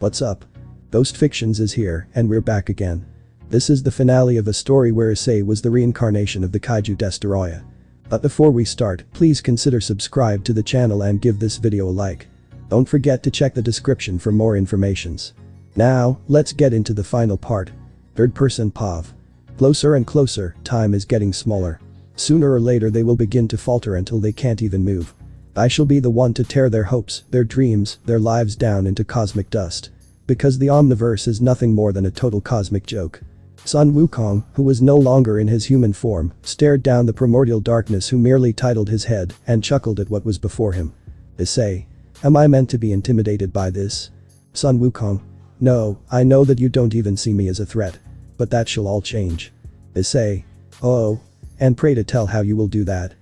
What's up? Ghost Fictions is here, and we're back again. This is the finale of a story where Issei was the reincarnation of the Kaiju Destoroyah. But before we start, please consider subscribe to the channel and give this video a like. Don't forget to check the description for more informations. Now, let's get into the final part. Third person POV. Closer and closer, time is getting smaller. Sooner or later they will begin to falter until they can't even move. I shall be the one to tear their hopes, their dreams, their lives down into cosmic dust. Because the Omniverse is nothing more than a total cosmic joke. Sun Wukong, who was no longer in his human form, stared down the primordial darkness who merely titled his head and chuckled at what was before him. Issei. Am I meant to be intimidated by this? Sun Wukong. No, I know that you don't even see me as a threat. But that shall all change. Issei. Oh. And pray to tell how you will do that.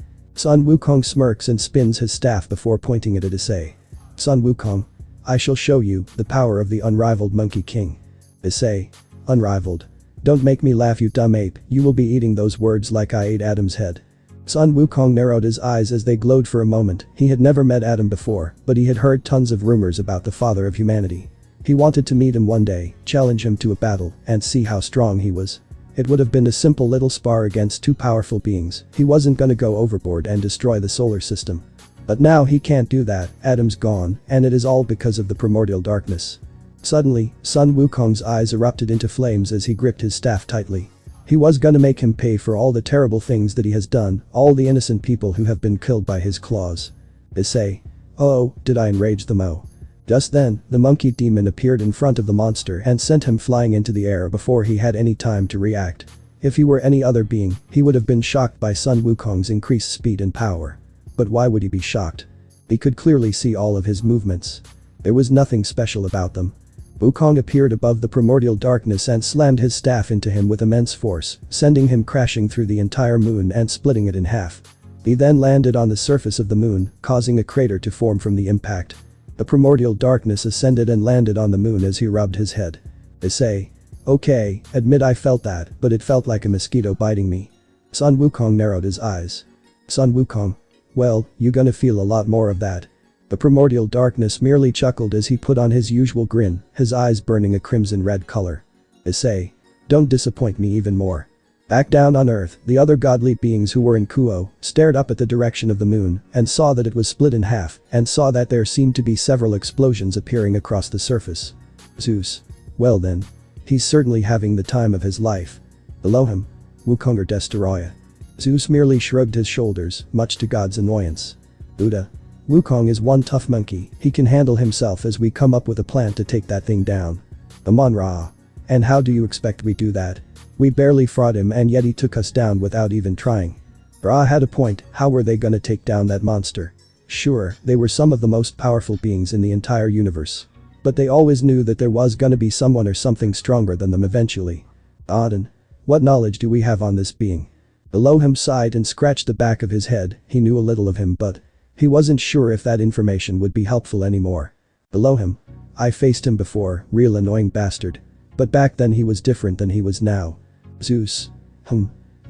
Sun Wukong smirks and spins his staff before pointing it at Issei. Sun Wukong. I shall show you the power of the unrivaled Monkey King. Issei. Unrivaled. Don't make me laugh, you dumb ape, you will be eating those words like I ate Adam's head. Sun Wukong narrowed his eyes as they glowed for a moment. He had never met Adam before, but he had heard tons of rumors about the father of humanity. He wanted to meet him one day, challenge him to a battle, and see how strong he was. It would have been a simple little spar against two powerful beings. He wasn't gonna go overboard and destroy the solar system. But now he can't do that. Adam's gone, and it is all because of the primordial darkness. Suddenly, Sun Wukong's eyes erupted into flames as he gripped his staff tightly. He was gonna make him pay for all the terrible things that he has done, all the innocent people who have been killed by his claws. Issei. Oh, did I enrage the Mo? Just then, the monkey demon appeared in front of the monster and sent him flying into the air before he had any time to react. If he were any other being, he would have been shocked by Sun Wukong's increased speed and power. But why would he be shocked? He could clearly see all of his movements. There was nothing special about them. Wukong appeared above the primordial darkness and slammed his staff into him with immense force, sending him crashing through the entire moon and splitting it in half. He then landed on the surface of the moon, causing a crater to form from the impact. The primordial darkness ascended and landed on the moon as he rubbed his head. Issei. Okay, admit I felt that, but it felt like a mosquito biting me. Sun Wukong narrowed his eyes. Sun Wukong. Well, you gonna feel a lot more of that. The primordial darkness merely chuckled as he put on his usual grin, his eyes burning a crimson red color. Issei. Don't disappoint me even more. Back down on Earth, the other godly beings who were in Kuo stared up at the direction of the moon and saw that it was split in half and saw that there seemed to be several explosions appearing across the surface. Zeus. Well then. He's certainly having the time of his life. Below him. Wukong Destoroyah. Zeus merely shrugged his shoulders, much to God's annoyance. Buddha. Wukong is one tough monkey, he can handle himself as we come up with a plan to take that thing down. Amon-Ra. And how do you expect we do that? We barely fought him and yet he took us down without even trying. Ra had a point, how were they gonna take down that monster? Sure, they were some of the most powerful beings in the entire universe. But they always knew that there was gonna be someone or something stronger than them eventually. Odin. What knowledge do we have on this being? Below him sighed and scratched the back of his head, he knew a little of him but he wasn't sure if that information would be helpful anymore. Below him. I faced him before, real annoying bastard. But back then he was different than he was now. Zeus.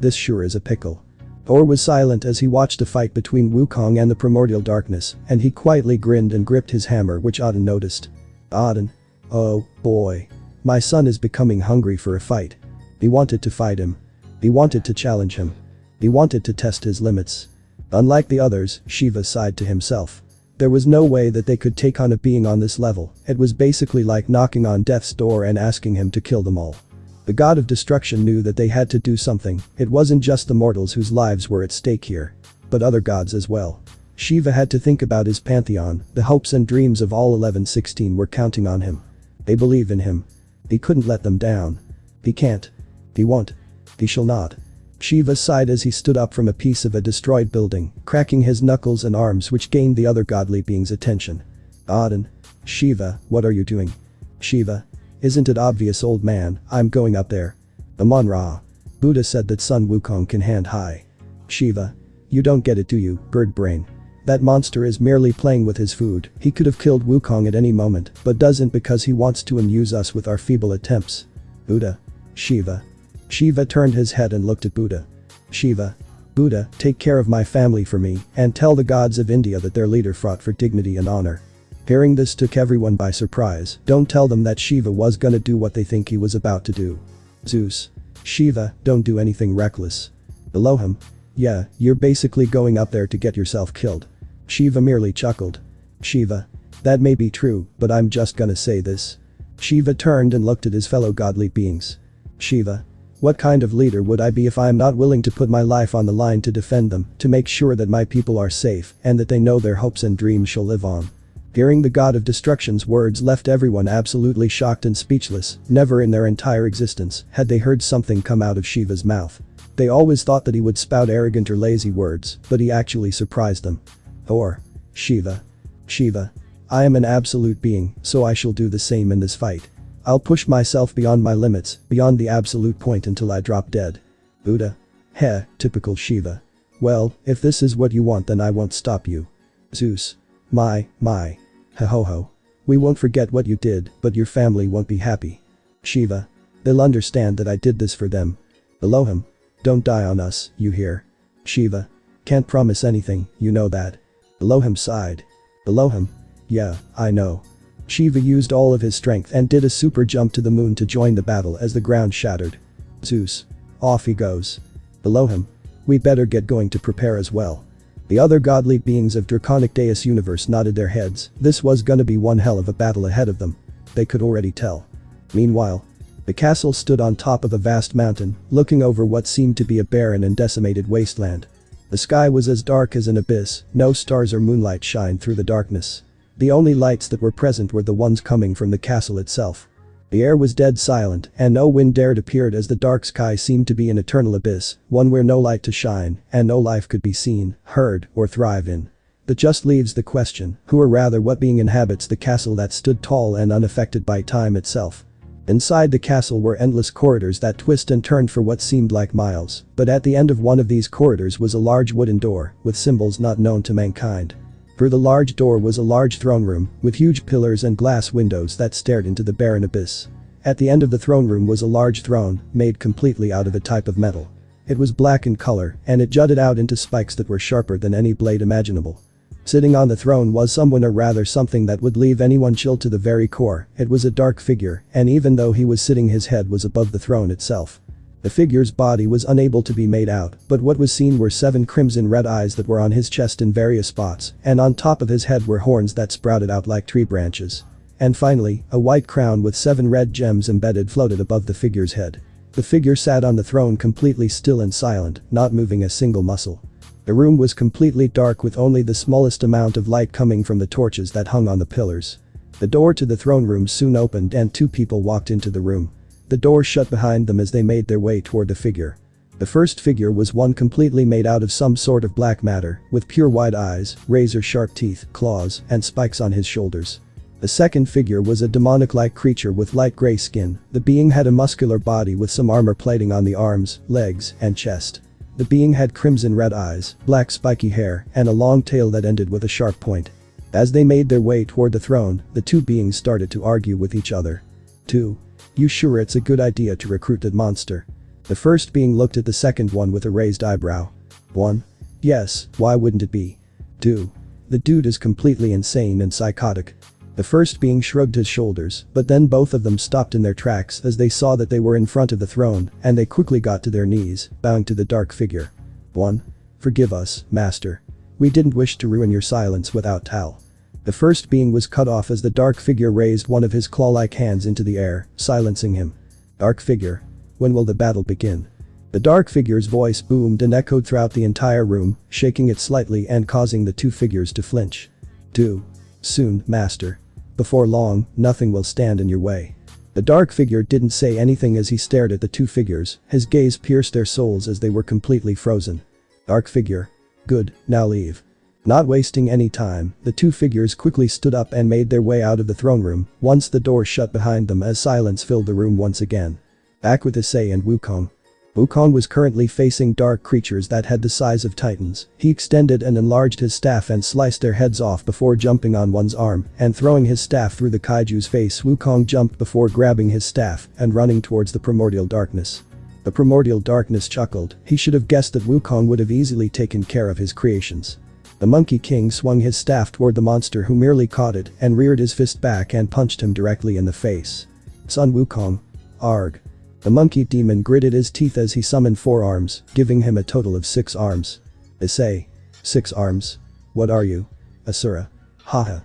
This sure is a pickle. Thor was silent as he watched the fight between Wukong and the primordial darkness, and he quietly grinned and gripped his hammer which Odin noticed. Odin. Oh, boy. My son is becoming hungry for a fight. He wanted to fight him. He wanted to challenge him. He wanted to test his limits. Unlike the others, Shiva sighed to himself. There was no way that they could take on a being on this level, it was basically like knocking on death's door and asking him to kill them all. The god of destruction knew that they had to do something, it wasn't just the mortals whose lives were at stake here. But other gods as well. Shiva had to think about his pantheon, the hopes and dreams of all 1116 were counting on him. They believe in him. He couldn't let them down. He can't. He won't. He shall not. Shiva sighed as he stood up from a piece of a destroyed building, cracking his knuckles and arms which gained the other godly being's attention. Odin. Shiva, what are you doing? Shiva. Isn't it obvious, old man, I'm going up there. Amon-Ra. Buddha said that Sun Wukong can hand high. Shiva. You don't get it, do you, bird brain? That monster is merely playing with his food, he could have killed Wukong at any moment but doesn't because he wants to amuse us with our feeble attempts. Buddha. Shiva. Shiva turned his head and looked at Buddha. Shiva. Buddha, take care of my family for me and tell the gods of India that their leader fought for dignity and honor. Hearing this took everyone by surprise. Don't tell them that Shiva was gonna do what they think he was about to do. Zeus. Shiva, don't do anything reckless. Below him. Yeah, you're basically going up there to get yourself killed. Shiva merely chuckled. Shiva. That may be true, but I'm just gonna say this. Shiva turned and looked at his fellow godly beings. Shiva. What kind of leader would I be if I am not willing to put my life on the line to defend them, to make sure that my people are safe and that they know their hopes and dreams shall live on? Hearing the god of destruction's words left everyone absolutely shocked and speechless. Never in their entire existence had they heard something come out of Shiva's mouth. They always thought that he would spout arrogant or lazy words, but he actually surprised them. Or. Shiva. Shiva. I am an absolute being, so I shall do the same in this fight. I'll push myself beyond my limits, beyond the absolute point until I drop dead. Buddha. Heh, typical Shiva. Well, if this is what you want then I won't stop you. Zeus. My. Ha ho ho. We won't forget what you did, but your family won't be happy. Shiva. They'll understand that I did this for them. Below him. Don't die on us, you hear? Shiva. Can't promise anything, you know that. Below him sighed. Below him. Yeah, I know. Shiva used all of his strength and did a super jump to the moon to join the battle as the ground shattered. Zeus. Off he goes. Below him. We better get going to prepare as well. The other godly beings of Draconic Deus universe nodded their heads. This was gonna be one hell of a battle ahead of them. They could already tell. Meanwhile. The castle stood on top of a vast mountain, looking over what seemed to be a barren and decimated wasteland. The sky was as dark as an abyss, no stars or moonlight shined through the darkness. The only lights that were present were the ones coming from the castle itself. The air was dead silent, and no wind dared appear as the dark sky seemed to be an eternal abyss, one where no light to shine, and no life could be seen, heard, or thrive in. That just leaves the question, who or rather what being inhabits the castle that stood tall and unaffected by time itself? Inside the castle were endless corridors that twist and turned for what seemed like miles, but at the end of one of these corridors was a large wooden door, with symbols not known to mankind. Through the large door was a large throne room, with huge pillars and glass windows that stared into the barren abyss. At the end of the throne room was a large throne, made completely out of a type of metal. It was black in color, and it jutted out into spikes that were sharper than any blade imaginable. Sitting on the throne was someone, or rather something that would leave anyone chilled to the very core. It was a dark figure, and even though he was sitting, his head was above the throne itself. The figure's body was unable to be made out, but what was seen were 7 crimson red eyes that were on his chest in various spots, and on top of his head were horns that sprouted out like tree branches. And finally, a white crown with 7 red gems embedded floated above the figure's head. The figure sat on the throne completely still and silent, not moving a single muscle. The room was completely dark with only the smallest amount of light coming from the torches that hung on the pillars. The door to the throne room soon opened and 2 people walked into the room. The door shut behind them as they made their way toward the figure. The first figure was one completely made out of some sort of black matter, with pure white eyes, razor-sharp teeth, claws, and spikes on his shoulders. The second figure was a demonic-like creature with light gray skin. The being had a muscular body with some armor plating on the arms, legs, and chest. The being had crimson red eyes, black spiky hair, and a long tail that ended with a sharp point. As they made their way toward the throne, the 2 beings started to argue with each other. 2. You sure it's a good idea to recruit that monster? The first being looked at the second one with a raised eyebrow. 1. Yes, why wouldn't it be? 2. The dude is completely insane and psychotic. The first being shrugged his shoulders, but then both of them stopped in their tracks as they saw that they were in front of the throne, and they quickly got to their knees, bowing to the dark figure. 1. Forgive us, master. We didn't wish to ruin your silence without towel. The first being was cut off as the dark figure raised one of his claw-like hands into the air, silencing him. Dark figure. When will the battle begin? The dark figure's voice boomed and echoed throughout the entire room, shaking it slightly and causing the 2 figures to flinch. 2. Soon, master. Before long, nothing will stand in your way. The dark figure didn't say anything as he stared at the 2 figures, his gaze pierced their souls as they were completely frozen. Dark figure. Good, now leave. Not wasting any time, the 2 figures quickly stood up and made their way out of the throne room, once the door shut behind them as silence filled the room once again. Back with Issei and Wukong. Wukong was currently facing dark creatures that had the size of titans. He extended and enlarged his staff and sliced their heads off before jumping on one's arm and throwing his staff through the kaiju's face. Wukong jumped before grabbing his staff and running towards the primordial darkness. The primordial darkness chuckled. He should have guessed that Wukong would have easily taken care of his creations. The Monkey King swung his staff toward the monster, who merely caught it and reared his fist back and punched him directly in the face. Sun Wukong. Arg. The monkey demon gritted his teeth as he summoned 4 arms, giving him a total of 6 arms. Issei. 6 arms? What are you? Asura. Haha.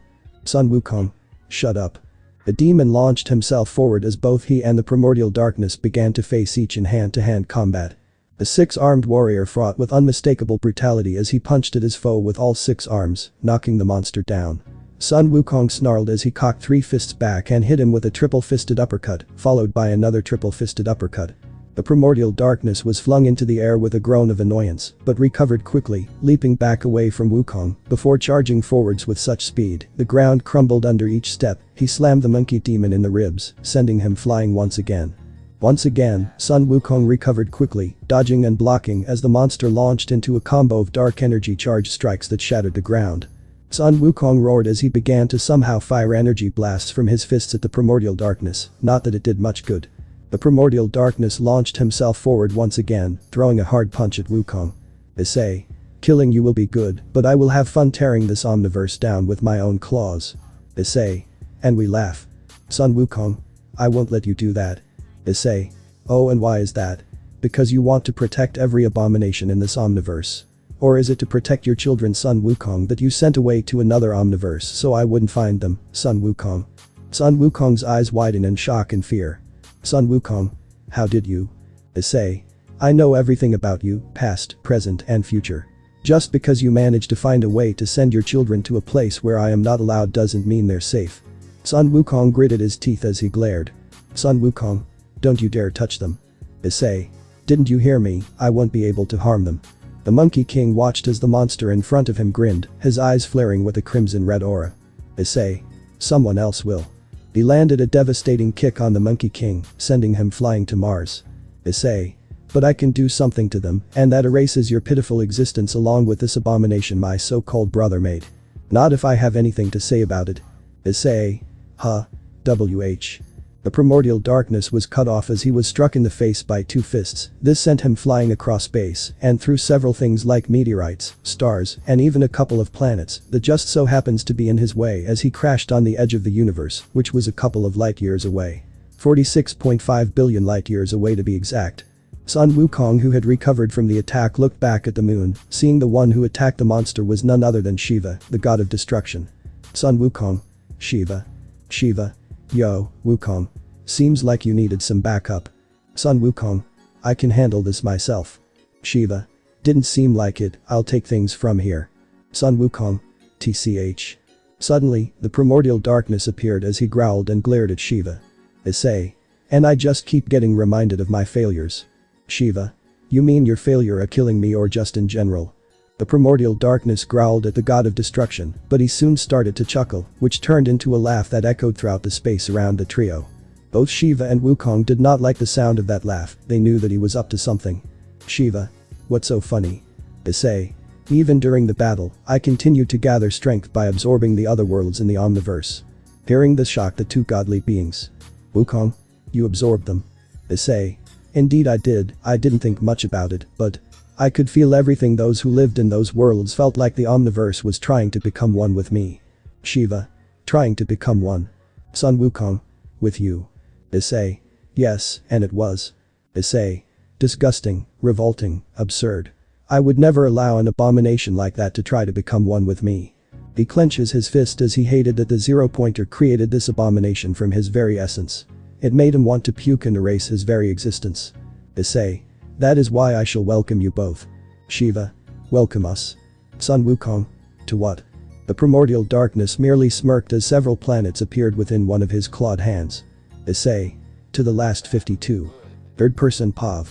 Sun Wukong. Shut up. The demon launched himself forward as both he and the primordial darkness began to face each in hand-to-hand combat. The 6-armed warrior fought with unmistakable brutality as he punched at his foe with all 6 arms, knocking the monster down. Sun Wukong snarled as he cocked 3 fists back and hit him with a triple-fisted uppercut, followed by another triple-fisted uppercut. The primordial darkness was flung into the air with a groan of annoyance, but recovered quickly, leaping back away from Wukong. Before charging forwards with such speed, the ground crumbled under each step. He slammed the monkey demon in the ribs, sending him flying once again. Once again, Sun Wukong recovered quickly, dodging and blocking as the monster launched into a combo of dark energy charge strikes that shattered the ground. Sun Wukong roared as he began to somehow fire energy blasts from his fists at the primordial darkness, not that it did much good. The primordial darkness launched himself forward once again, throwing a hard punch at Wukong. Issei. Killing you will be good, but I will have fun tearing this omniverse down with my own claws. Issei. And we laugh. Sun Wukong. I won't let you do that. Issei. Oh, and why is that? Because you want to protect every abomination in this omniverse. Or is it to protect your children, Sun Wukong, that you sent away to another omniverse so I wouldn't find them, Sun Wukong? Sun Wukong's eyes widen in shock and fear. Sun Wukong. How did you? Issei. I know everything about you, past, present, and future. Just because you managed to find a way to send your children to a place where I am not allowed doesn't mean they're safe. Sun Wukong gritted his teeth as he glared. Sun Wukong. Don't you dare touch them. Issei. Didn't you hear me? I won't be able to harm them. The Monkey King watched as the monster in front of him grinned, his eyes flaring with a crimson-red aura. Issei. Someone else will. He landed a devastating kick on the Monkey King, sending him flying to Mars. Issei. But I can do something to them, and that erases your pitiful existence along with this abomination my so-called brother made. Not if I have anything to say about it. Issei. Huh. WH. The primordial darkness was cut off as he was struck in the face by 2 fists. This sent him flying across space and through several things like meteorites, stars, and even a couple of planets that just so happens to be in his way as he crashed on the edge of the universe, which was a couple of light years away. 46.5 billion light years away to be exact. Sun Wukong, who had recovered from the attack, looked back at the moon, seeing the one who attacked the monster was none other than Shiva, the god of destruction. Sun Wukong. Shiva. Shiva. Yo, Wukong. Seems like you needed some backup. Sun Wukong. I can handle this myself. Shiva. Didn't seem like it, I'll take things from here. Sun Wukong. TCH. Suddenly, the primordial darkness appeared as he growled and glared at Shiva. Issei. And I just keep getting reminded of my failures. Shiva. You mean your failure at killing me or just in general? The primordial darkness growled at the god of destruction, but he soon started to chuckle, which turned into a laugh that echoed throughout the space around the trio. Both Shiva and Wukong did not like the sound of that laugh, they knew that he was up to something. Shiva. What's so funny? Issei. Even during the battle, I continued to gather strength by absorbing the other worlds in the Omniverse. Hearing this shocked the 2 godly beings. Wukong. You absorbed them. Issei. Indeed I did, I didn't think much about it, but I could feel everything. Those who lived in those worlds felt like the Omniverse was trying to become one with me. Shiva. Trying to become one. Sun Wukong. With you. Issei. Yes, and it was. Issei. Disgusting, revolting, absurd. I would never allow an abomination like that to try to become one with me. He clenches his fist as he hated that the zero-pointer created this abomination from his very essence. It made him want to puke and erase his very existence. Issei. That is why I shall welcome you both. Shiva. Welcome us. Sun Wukong. To what? The primordial darkness merely smirked as several planets appeared within one of his clawed hands. Issei. To the last 52. Third-person POV.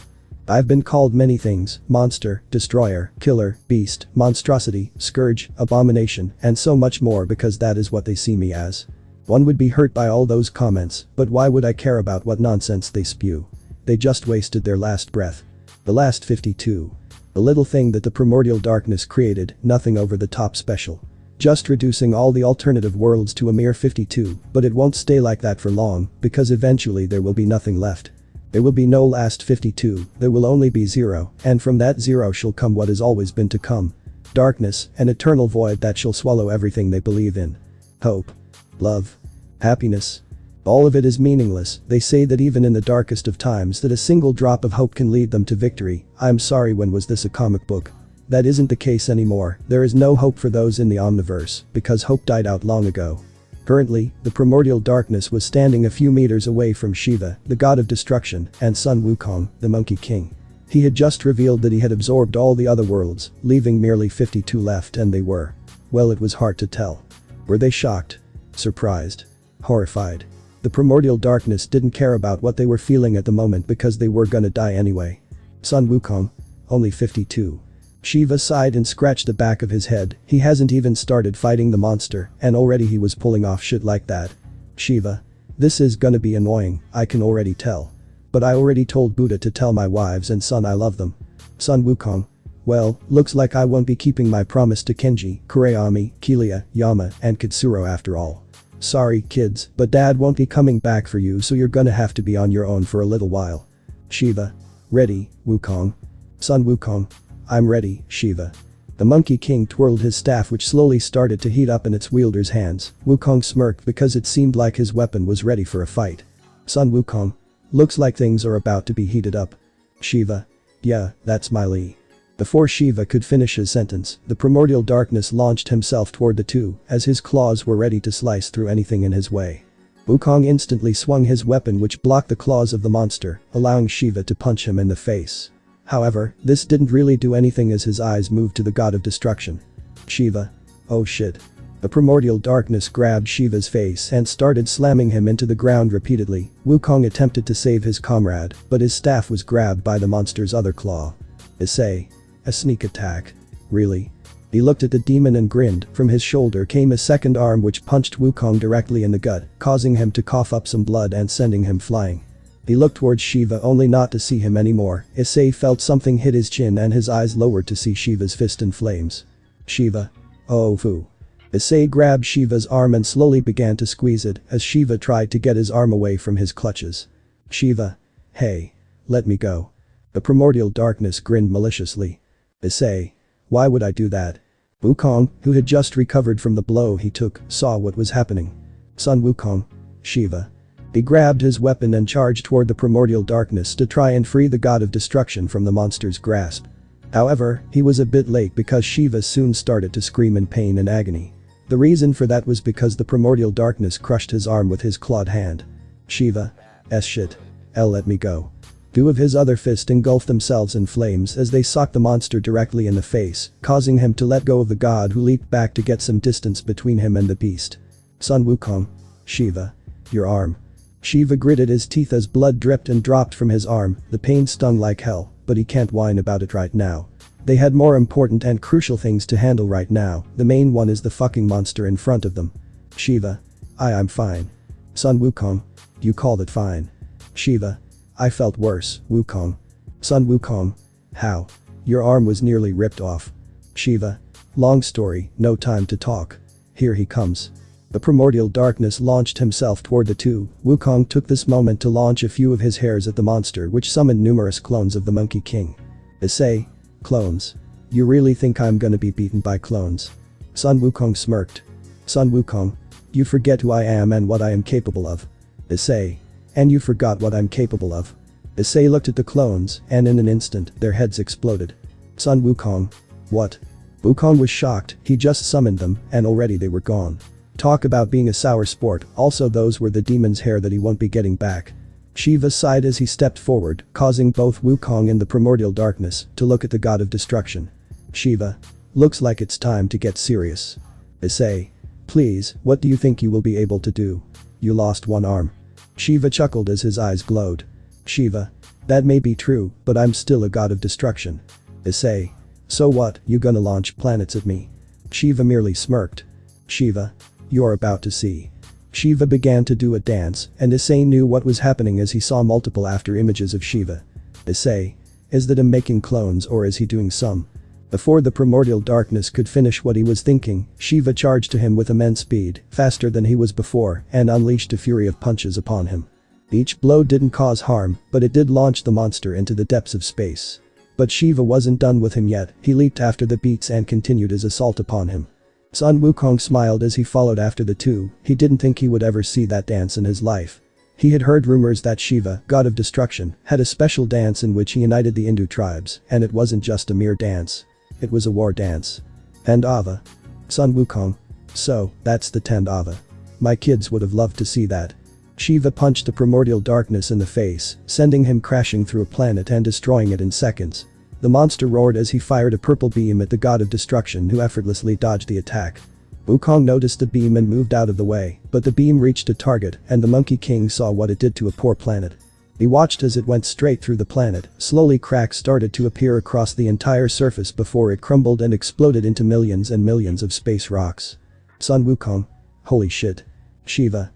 I've been called many things: monster, destroyer, killer, beast, monstrosity, scourge, abomination, and so much more because that is what they see me as. One would be hurt by all those comments, but why would I care about what nonsense they spew? They just wasted their last breath. The last 52. The little thing that the primordial darkness created, nothing over the top special. Just reducing all the alternative worlds to a mere 52, but it won't stay like that for long, because eventually there will be nothing left. There will be no last 52, there will only be 0, and from that 0 shall come what has always been to come. Darkness, an eternal void that shall swallow everything they believe in. Hope. Love. Happiness. All of it is meaningless. They say that even in the darkest of times that a single drop of hope can lead them to victory. I'm sorry, when was this a comic book? That isn't the case anymore. There is no hope for those in the Omniverse, because hope died out long ago. Currently, the primordial darkness was standing a few meters away from Shiva, the god of destruction, and Sun Wukong, the Monkey King. He had just revealed that he had absorbed all the other worlds, leaving merely 52 left, and they were. Well, it was hard to tell. Were they shocked? Surprised? Horrified? The primordial darkness didn't care about what they were feeling at the moment because they were gonna die anyway. Sun Wukong? Only 52. Shiva sighed and scratched the back of his head. He hasn't even started fighting the monster, and already he was pulling off shit like that. Shiva. This is gonna be annoying, I can already tell. But I already told Buddha to tell my wives and son I love them. Sun Wukong. Well, looks like I won't be keeping my promise to Kenji, Kurayami, Kilia, Yama, and Katsuro after all. Sorry, kids, but dad won't be coming back for you, so you're gonna have to be on your own for a little while. Shiva. Ready, Wukong. Sun Wukong. I'm ready, Shiva. The Monkey King twirled his staff, which slowly started to heat up in its wielder's hands. Wukong smirked because it seemed like his weapon was ready for a fight. Sun Wukong. Looks like things are about to be heated up. Shiva. Yeah, that's my Li. Before Shiva could finish his sentence, the primordial darkness launched himself toward the two, as his claws were ready to slice through anything in his way. Wukong instantly swung his weapon, which blocked the claws of the monster, allowing Shiva to punch him in the face. However, this didn't really do anything as his eyes moved to the god of destruction. Shiva. Oh shit. The primordial darkness grabbed Shiva's face and started slamming him into the ground repeatedly. Wukong attempted to save his comrade, but his staff was grabbed by the monster's other claw. Issei. A sneak attack. Really? He looked at the demon and grinned. From his shoulder came a second arm which punched Wukong directly in the gut, causing him to cough up some blood and sending him flying. He looked towards Shiva only not to see him anymore. Issei felt something hit his chin and his eyes lowered to see Shiva's fist in flames. Shiva. Oh foo. Issei grabbed Shiva's arm and slowly began to squeeze it as Shiva tried to get his arm away from his clutches. Shiva. Hey. Let me go. The primordial darkness grinned maliciously. Issei. Why would I do that? Wukong, who had just recovered from the blow he took, saw what was happening. Sun Wukong. Shiva. He grabbed his weapon and charged toward the primordial darkness to try and free the god of destruction from the monster's grasp. However, he was a bit late because Shiva soon started to scream in pain and agony. The reason for that was because the primordial darkness crushed his arm with his clawed hand. Shiva. Shit. Let me go. Two of his other fists engulfed themselves in flames as they socked the monster directly in the face, causing him to let go of the god, who leaped back to get some distance between him and the beast. Sun Wukong. Shiva. Your arm. Shiva gritted his teeth as blood dripped and dropped from his arm. The pain stung like hell, but he can't whine about it right now. They had more important and crucial things to handle right now. The main one is the fucking monster in front of them. Shiva. I'm fine. Sun Wukong. You called it fine. Shiva. I felt worse, Wukong. Sun Wukong. How? Your arm was nearly ripped off. Shiva. Long story, no time to talk. Here he comes. The primordial darkness launched himself toward the two. Wukong took this moment to launch a few of his hairs at the monster, which summoned numerous clones of the Monkey King. Issei. Clones. You really think I'm gonna be beaten by clones? Sun Wukong smirked. Sun Wukong. You forget who I am and what I am capable of. Issei. And you forgot what I'm capable of. Issei looked at the clones, and in an instant, their heads exploded. Sun Wukong. What? Wukong was shocked. He just summoned them, and already they were gone. Talk about being a sour sport. Also, those were the demon's hair that he won't be getting back. Shiva sighed as he stepped forward, causing both Wukong and the primordial darkness to look at the god of destruction. Shiva. Looks like it's time to get serious. Issei. Please, what do you think you will be able to do? You lost one arm. Shiva chuckled as his eyes glowed. Shiva. That may be true, but I'm still a god of destruction. Issei. So what, you gonna launch planets at me? Shiva merely smirked. Shiva. You're about to see. Shiva began to do a dance, and Issei knew what was happening as he saw multiple after images of Shiva. Issei. Is that him making clones, or is he doing some? Before the primordial darkness could finish what he was thinking, Shiva charged to him with immense speed, faster than he was before, and unleashed a fury of punches upon him. Each blow didn't cause harm, but it did launch the monster into the depths of space. But Shiva wasn't done with him yet, he leaped after the beats and continued his assault upon him. Sun Wukong smiled as he followed after the two, he didn't think he would ever see that dance in his life. He had heard rumors that Shiva, god of destruction, had a special dance in which he united the Hindu tribes, and it wasn't just a mere dance. It was a war dance. And Ava. Sun Wukong. So, that's the 10th Ava. My kids would have loved to see that. Shiva punched the primordial darkness in the face, sending him crashing through a planet and destroying it in seconds. The monster roared as he fired a purple beam at the god of destruction, who effortlessly dodged the attack. Wukong noticed the beam and moved out of the way, but the beam reached a target and the Monkey King saw what it did to a poor planet. He watched as it went straight through the planet, slowly cracks started to appear across the entire surface before it crumbled and exploded into millions and millions of space rocks. Sun Wukong. Holy shit. Shiva.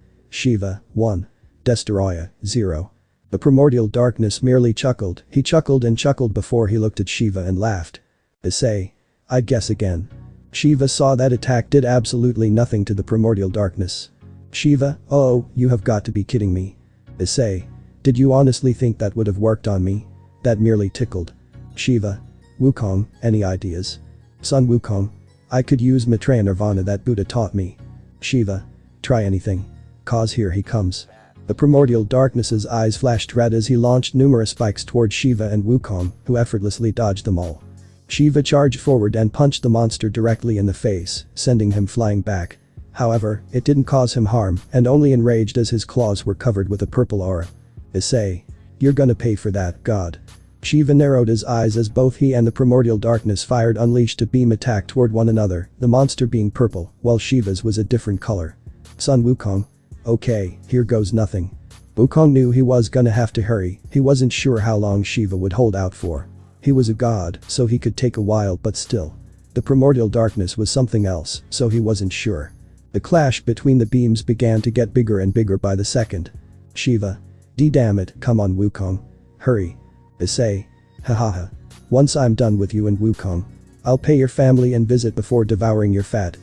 1. Destoroyah. 0. The primordial darkness merely chuckled, he chuckled and chuckled before he looked at Shiva and laughed. Issei. I guess again. Shiva saw that attack did absolutely nothing to the primordial darkness. Shiva, oh, you have got to be kidding me. Issei. Did you honestly think that would have worked on me? That merely tickled. Shiva. Wukong, any ideas? Sun Wukong. I could use Maitreya Nirvana that Buddha taught me. Shiva. Try anything. Cause here he comes. The primordial darkness's eyes flashed red as he launched numerous spikes towards Shiva and Wukong, who effortlessly dodged them all. Shiva charged forward and punched the monster directly in the face, sending him flying back. However, it didn't cause him harm and only enraged as his claws were covered with a purple aura. Issei. You're gonna pay for that, god. Shiva narrowed his eyes as both he and the primordial darkness fired unleashed a beam attack toward one another, the monster being purple, while Shiva's was a different color. Sun Wukong. Okay, here goes nothing. Wukong knew he was gonna have to hurry, he wasn't sure how long Shiva would hold out for. He was a god, so he could take a while, but still. The primordial darkness was something else, so he wasn't sure. The clash between the beams began to get bigger and bigger by the second. Shiva. Damn it, come on Wukong. Hurry. Issei. Hahaha. Once I'm done with you and Wukong, I'll pay your family and visit before devouring your fat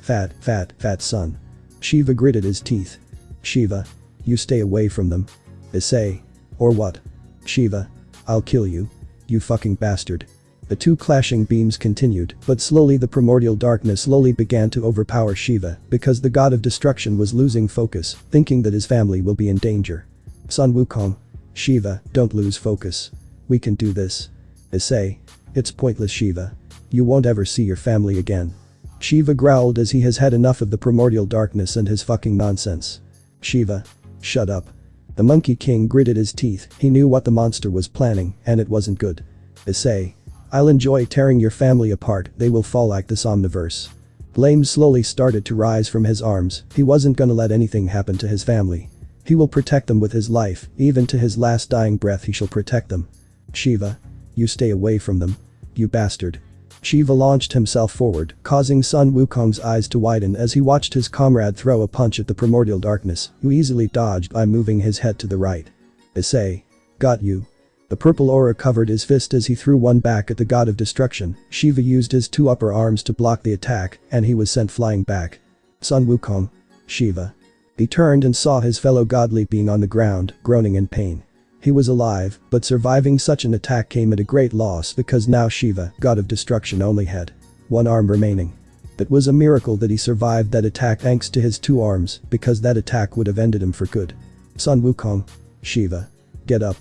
son. Shiva gritted his teeth. Shiva. You stay away from them. Issei. Or what? Shiva. I'll kill you. You fucking bastard. The two clashing beams continued, but slowly the primordial darkness slowly began to overpower Shiva because the god of destruction was losing focus, thinking that his family will be in danger. Sun Wukong. Shiva, don't lose focus. We can do this. Issei. It's pointless Shiva. You won't ever see your family again. Shiva growled as he has had enough of the primordial darkness and his fucking nonsense. Shiva. Shut up. The Monkey King gritted his teeth, he knew what the monster was planning, and it wasn't good. Issei. I'll enjoy tearing your family apart, they will fall like this omniverse. Flames slowly started to rise from his arms, he wasn't gonna let anything happen to his family. He will protect them with his life, even to his last dying breath he shall protect them. Shiva. You stay away from them. You bastard. Shiva launched himself forward, causing Sun Wukong's eyes to widen as he watched his comrade throw a punch at the primordial darkness, who easily dodged by moving his head to the right. Issei. Got you. The purple aura covered his fist as he threw one back at the god of destruction. Shiva used his two upper arms to block the attack, and he was sent flying back. Sun Wukong. Shiva. He turned and saw his fellow godly being on the ground, groaning in pain. He was alive, but surviving such an attack came at a great loss because now Shiva, god of destruction, only had one arm remaining. It was a miracle that he survived that attack thanks to his two arms, because that attack would have ended him for good. Sun Wukong. Shiva. Get up.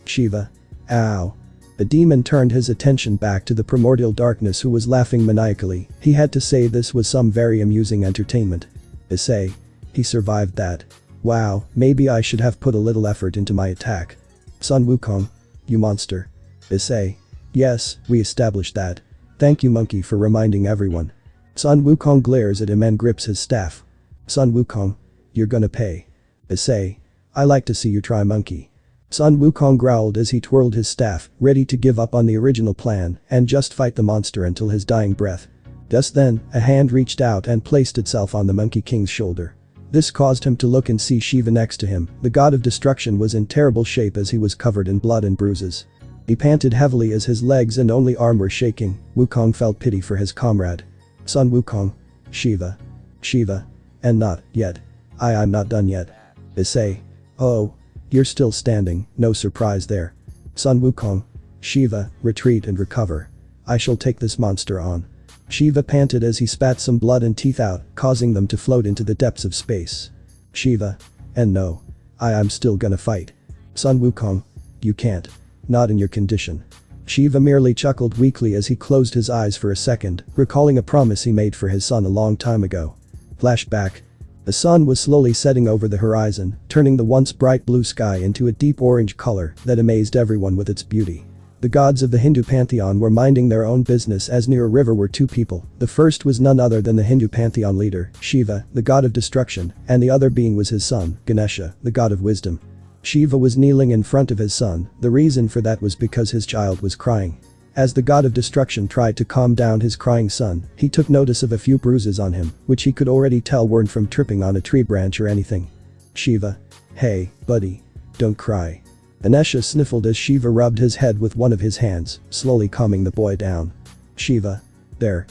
Shiva. Ow. The demon turned his attention back to the primordial darkness, who was laughing maniacally. He had to say this was some very amusing entertainment. Issei. He survived that. Wow, maybe I should have put a little effort into my attack. Sun Wukong. You monster. Issei. Yes, we established that. Thank you monkey for reminding everyone. Sun Wukong glares at him and grips his staff. Sun Wukong. You're gonna pay. Issei. I like to see you try monkey. Sun Wukong growled as he twirled his staff, ready to give up on the original plan and just fight the monster until his dying breath. Just then, a hand reached out and placed itself on the Monkey King's shoulder. This caused him to look and see Shiva next to him. The god of destruction was in terrible shape as he was covered in blood and bruises. He panted heavily as his legs and only arm were shaking. Wukong felt pity for his comrade. Sun Wukong. Shiva. Shiva. And not yet. I'm not done yet. Issei. Oh. You're still standing, no surprise there. Sun Wukong. Shiva, retreat and recover. I shall take this monster on. Shiva panted as he spat some blood and teeth out, causing them to float into the depths of space. Shiva. And no. I'm still gonna fight. Sun Wukong. You can't. Not in your condition. Shiva merely chuckled weakly as he closed his eyes for a second, recalling a promise he made for his son a long time ago. Flashback. The sun was slowly setting over the horizon, turning the once bright blue sky into a deep orange color that amazed everyone with its beauty. The gods of the Hindu pantheon were minding their own business as near a river were two people. The first was none other than the Hindu pantheon leader, Shiva, the god of destruction, and the other being was his son, Ganesha, the god of wisdom. Shiva was kneeling in front of his son. The reason for that was because his child was crying. As the god of destruction tried to calm down his crying son, he took notice of a few bruises on him, which he could already tell weren't from tripping on a tree branch or anything. Shiva. Hey, buddy. Don't cry. Ganesha sniffled as Shiva rubbed his head with one of his hands, slowly calming the boy down. Shiva. There.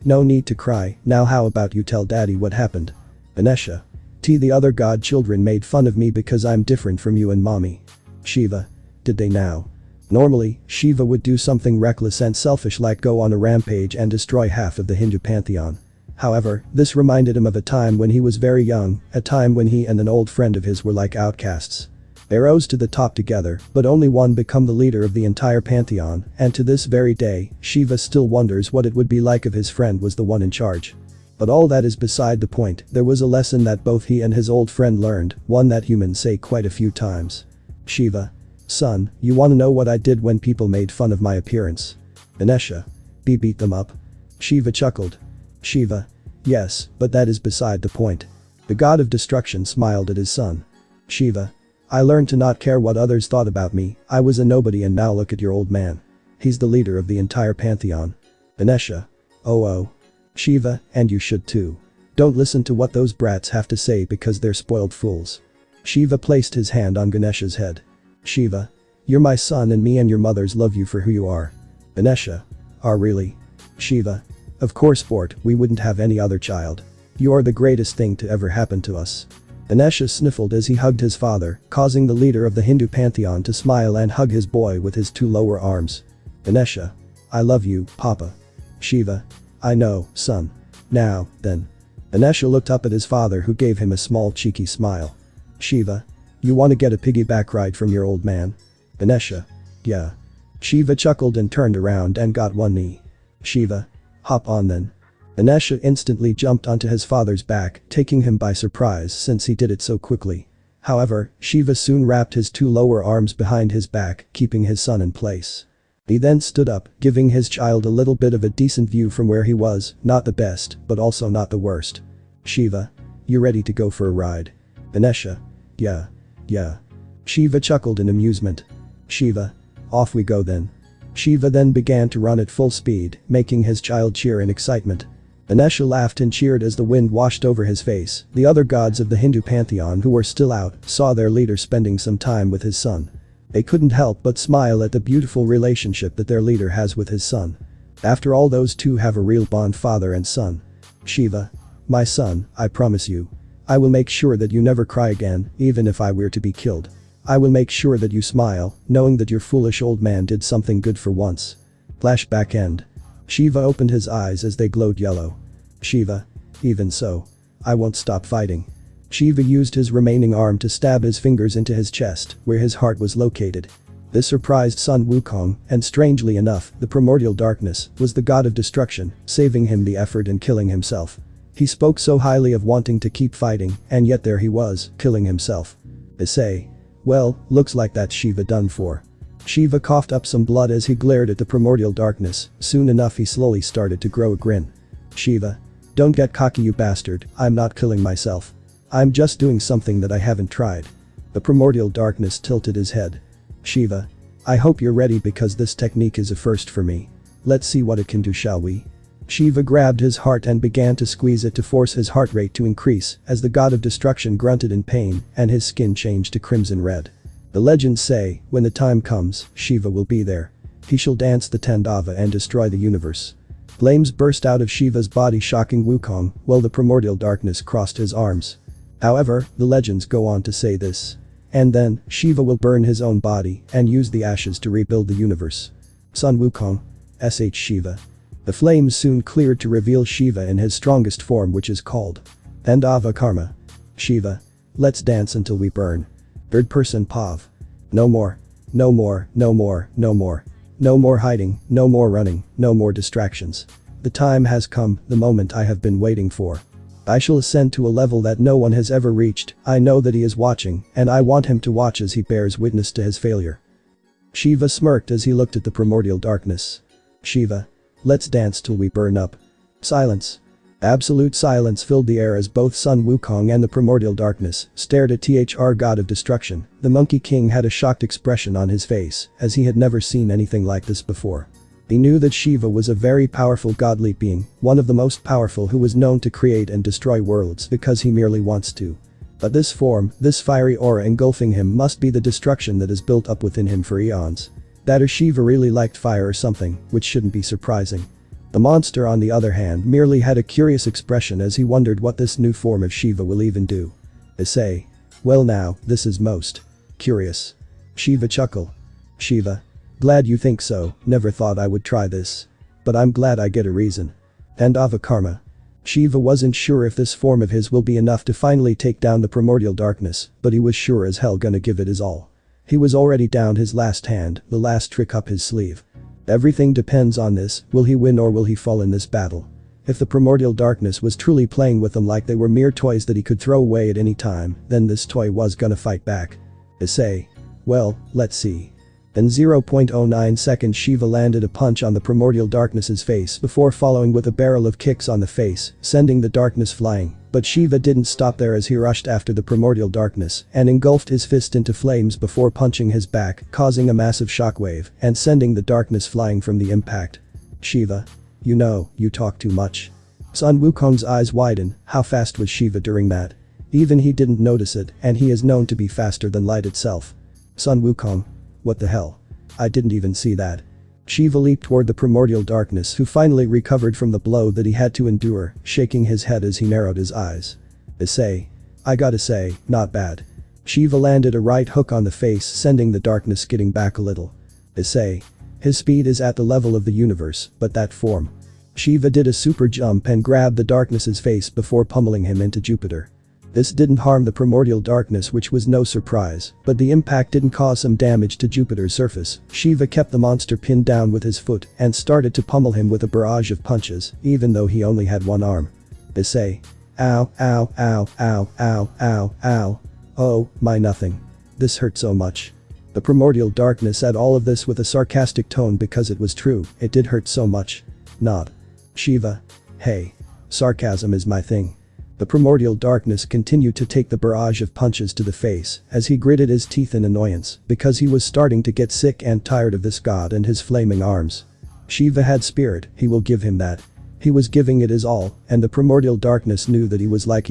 No need to cry. Now how about you tell daddy what happened? Ganesha. The other god children made fun of me because I'm different from you and mommy. Shiva. Did they now? Normally, Shiva would do something reckless and selfish like go on a rampage and destroy half of the Hindu pantheon. However, this reminded him of a time when he was very young, a time when he and an old friend of his were like outcasts. They rose to the top together, but only one become the leader of the entire pantheon, and to this very day, Shiva still wonders what it would be like if his friend was the one in charge. But all that is beside the point. There was a lesson that both he and his old friend learned, one that humans say quite a few times. Shiva. Son, you wanna know what I did when people made fun of my appearance? Ganesha. Beat them up? Shiva chuckled. Shiva. Yes, but that is beside the point. The god of destruction smiled at his son. Shiva. I learned to not care what others thought about me. I was a nobody and now look at your old man. He's the leader of the entire pantheon. Ganesha. Oh. Shiva, and you should too. Don't listen to what those brats have to say because they're spoiled fools. Shiva placed his hand on Ganesha's head. Shiva. You're my son and me and your mothers love you for who you are. Ganesha. Really? Shiva. Of course sport, we wouldn't have any other child. You are the greatest thing to ever happen to us. Ganesha sniffled as he hugged his father, causing the leader of the Hindu pantheon to smile and hug his boy with his two lower arms. Ganesha. I love you, Papa. Shiva. I know, son. Now, then. Ganesha looked up at his father who gave him a small cheeky smile. Shiva. You wanna get a piggyback ride from your old man? Ganesha. Yeah. Shiva chuckled and turned around and got one knee. Shiva. Hop on then. Ganesha instantly jumped onto his father's back, taking him by surprise since he did it so quickly. However, Shiva soon wrapped his two lower arms behind his back, keeping his son in place. He then stood up, giving his child a little bit of a decent view from where he was, not the best, but also not the worst. Shiva. You ready to go for a ride? Ganesha. Yeah. Shiva chuckled in amusement. Shiva. Off we go then. Shiva then began to run at full speed, making his child cheer in excitement. Ganesha laughed and cheered as the wind washed over his face. The other gods of the Hindu pantheon who were still out saw their leader spending some time with his son. They couldn't help but smile at the beautiful relationship that their leader has with his son. After all, those two have a real bond, father and son. Shiva. My son, I promise you. I will make sure that you never cry again, even if I were to be killed. I will make sure that you smile, knowing that your foolish old man did something good for once. Flashback end. Shiva opened his eyes as they glowed yellow. Shiva. Even so. I won't stop fighting. Shiva used his remaining arm to stab his fingers into his chest, where his heart was located. This surprised Sun Wukong, and strangely enough, the primordial darkness was the god of destruction, saving him the effort and killing himself. He spoke so highly of wanting to keep fighting, and yet there he was, killing himself. Issei. Well, looks like that's Shiva done for. Shiva coughed up some blood as he glared at the primordial darkness. Soon enough he slowly started to grow a grin. Shiva. Don't get cocky, you bastard. I'm not killing myself. I'm just doing something that I haven't tried. The primordial darkness tilted his head. Shiva. I hope you're ready because this technique is a first for me. Let's see what it can do, shall we? Shiva grabbed his heart and began to squeeze it to force his heart rate to increase as the god of destruction grunted in pain and his skin changed to crimson red. The legends say, when the time comes, Shiva will be there. He shall dance the Tandava and destroy the universe. Flames burst out of Shiva's body, shocking Wukong, while the primordial darkness crossed his arms. However, the legends go on to say this. And then, Shiva will burn his own body and use the ashes to rebuild the universe. Sun Wukong. Sh Shiva. The flames soon cleared to reveal Shiva in his strongest form, which is called Endava Karma. Shiva. Let's dance until we burn. Third person Pav. No more. No more, no more, no more. No more hiding, no more running, no more distractions. The time has come, the moment I have been waiting for. I shall ascend to a level that no one has ever reached. I know that he is watching, and I want him to watch as he bears witness to his failure. Shiva smirked as he looked at the primordial darkness. Shiva. Let's dance till we burn up. Silence. Absolute silence filled the air as both Sun Wukong and the primordial darkness stared at THR god of destruction. The Monkey King had a shocked expression on his face, as he had never seen anything like this before. He knew that Shiva was a very powerful godly being, one of the most powerful who was known to create and destroy worlds because he merely wants to. But this form, this fiery aura engulfing him must be the destruction that is built up within him for eons. That or Shiva really liked fire or something, which shouldn't be surprising. The monster on the other hand merely had a curious expression as he wondered what this new form of Shiva will even do. Issei. Well now, this is most curious. Shiva chuckle. Shiva. Glad you think so, never thought I would try this. But I'm glad I get a reason. Endava Karma. Shiva wasn't sure if this form of his will be enough to finally take down the primordial darkness, but he was sure as hell gonna give it his all. He was already down his last hand, the last trick up his sleeve. Everything depends on this, will he win or will he fall in this battle? If the primordial darkness was truly playing with them like they were mere toys that he could throw away at any time, then this toy was gonna fight back. Issei. Well, let's see. In 0.09 seconds Shiva landed a punch on the primordial darkness's face before following with a barrel of kicks on the face, sending the darkness flying. But Shiva didn't stop there as he rushed after the primordial darkness and engulfed his fist into flames before punching his back, causing a massive shockwave and sending the darkness flying from the impact. Shiva. You know, you talk too much. Sun Wukong's eyes widen. How fast was Shiva during that? Even he didn't notice it, and he is known to be faster than light itself. Sun Wukong. What the hell? I didn't even see that. Shiva leaped toward the primordial darkness, who finally recovered from the blow that he had to endure, shaking his head as he narrowed his eyes. Issei. I gotta say, not bad. Shiva landed a right hook on the face, sending the darkness skidding back a little. Issei. His speed is at the level of the universe, but that form. Shiva did a super jump and grabbed the darkness's face before pummeling him into Jupiter. This didn't harm the primordial darkness, which was no surprise, but the impact didn't cause some damage to Jupiter's surface. Shiva kept the monster pinned down with his foot and started to pummel him with a barrage of punches, even though he only had one arm. Issei. Ow, ow, ow, ow, ow, ow, ow. Oh, my nothing. This hurt so much. The primordial darkness said all of this with a sarcastic tone because it was true, it did hurt so much. Not. Shiva. Hey. Sarcasm is my thing. The primordial darkness continued to take the barrage of punches to the face as he gritted his teeth in annoyance because he was starting to get sick and tired of this god and his flaming arms. Shiva had spirit, he will give him that. He was giving it his all, and the primordial darkness knew that he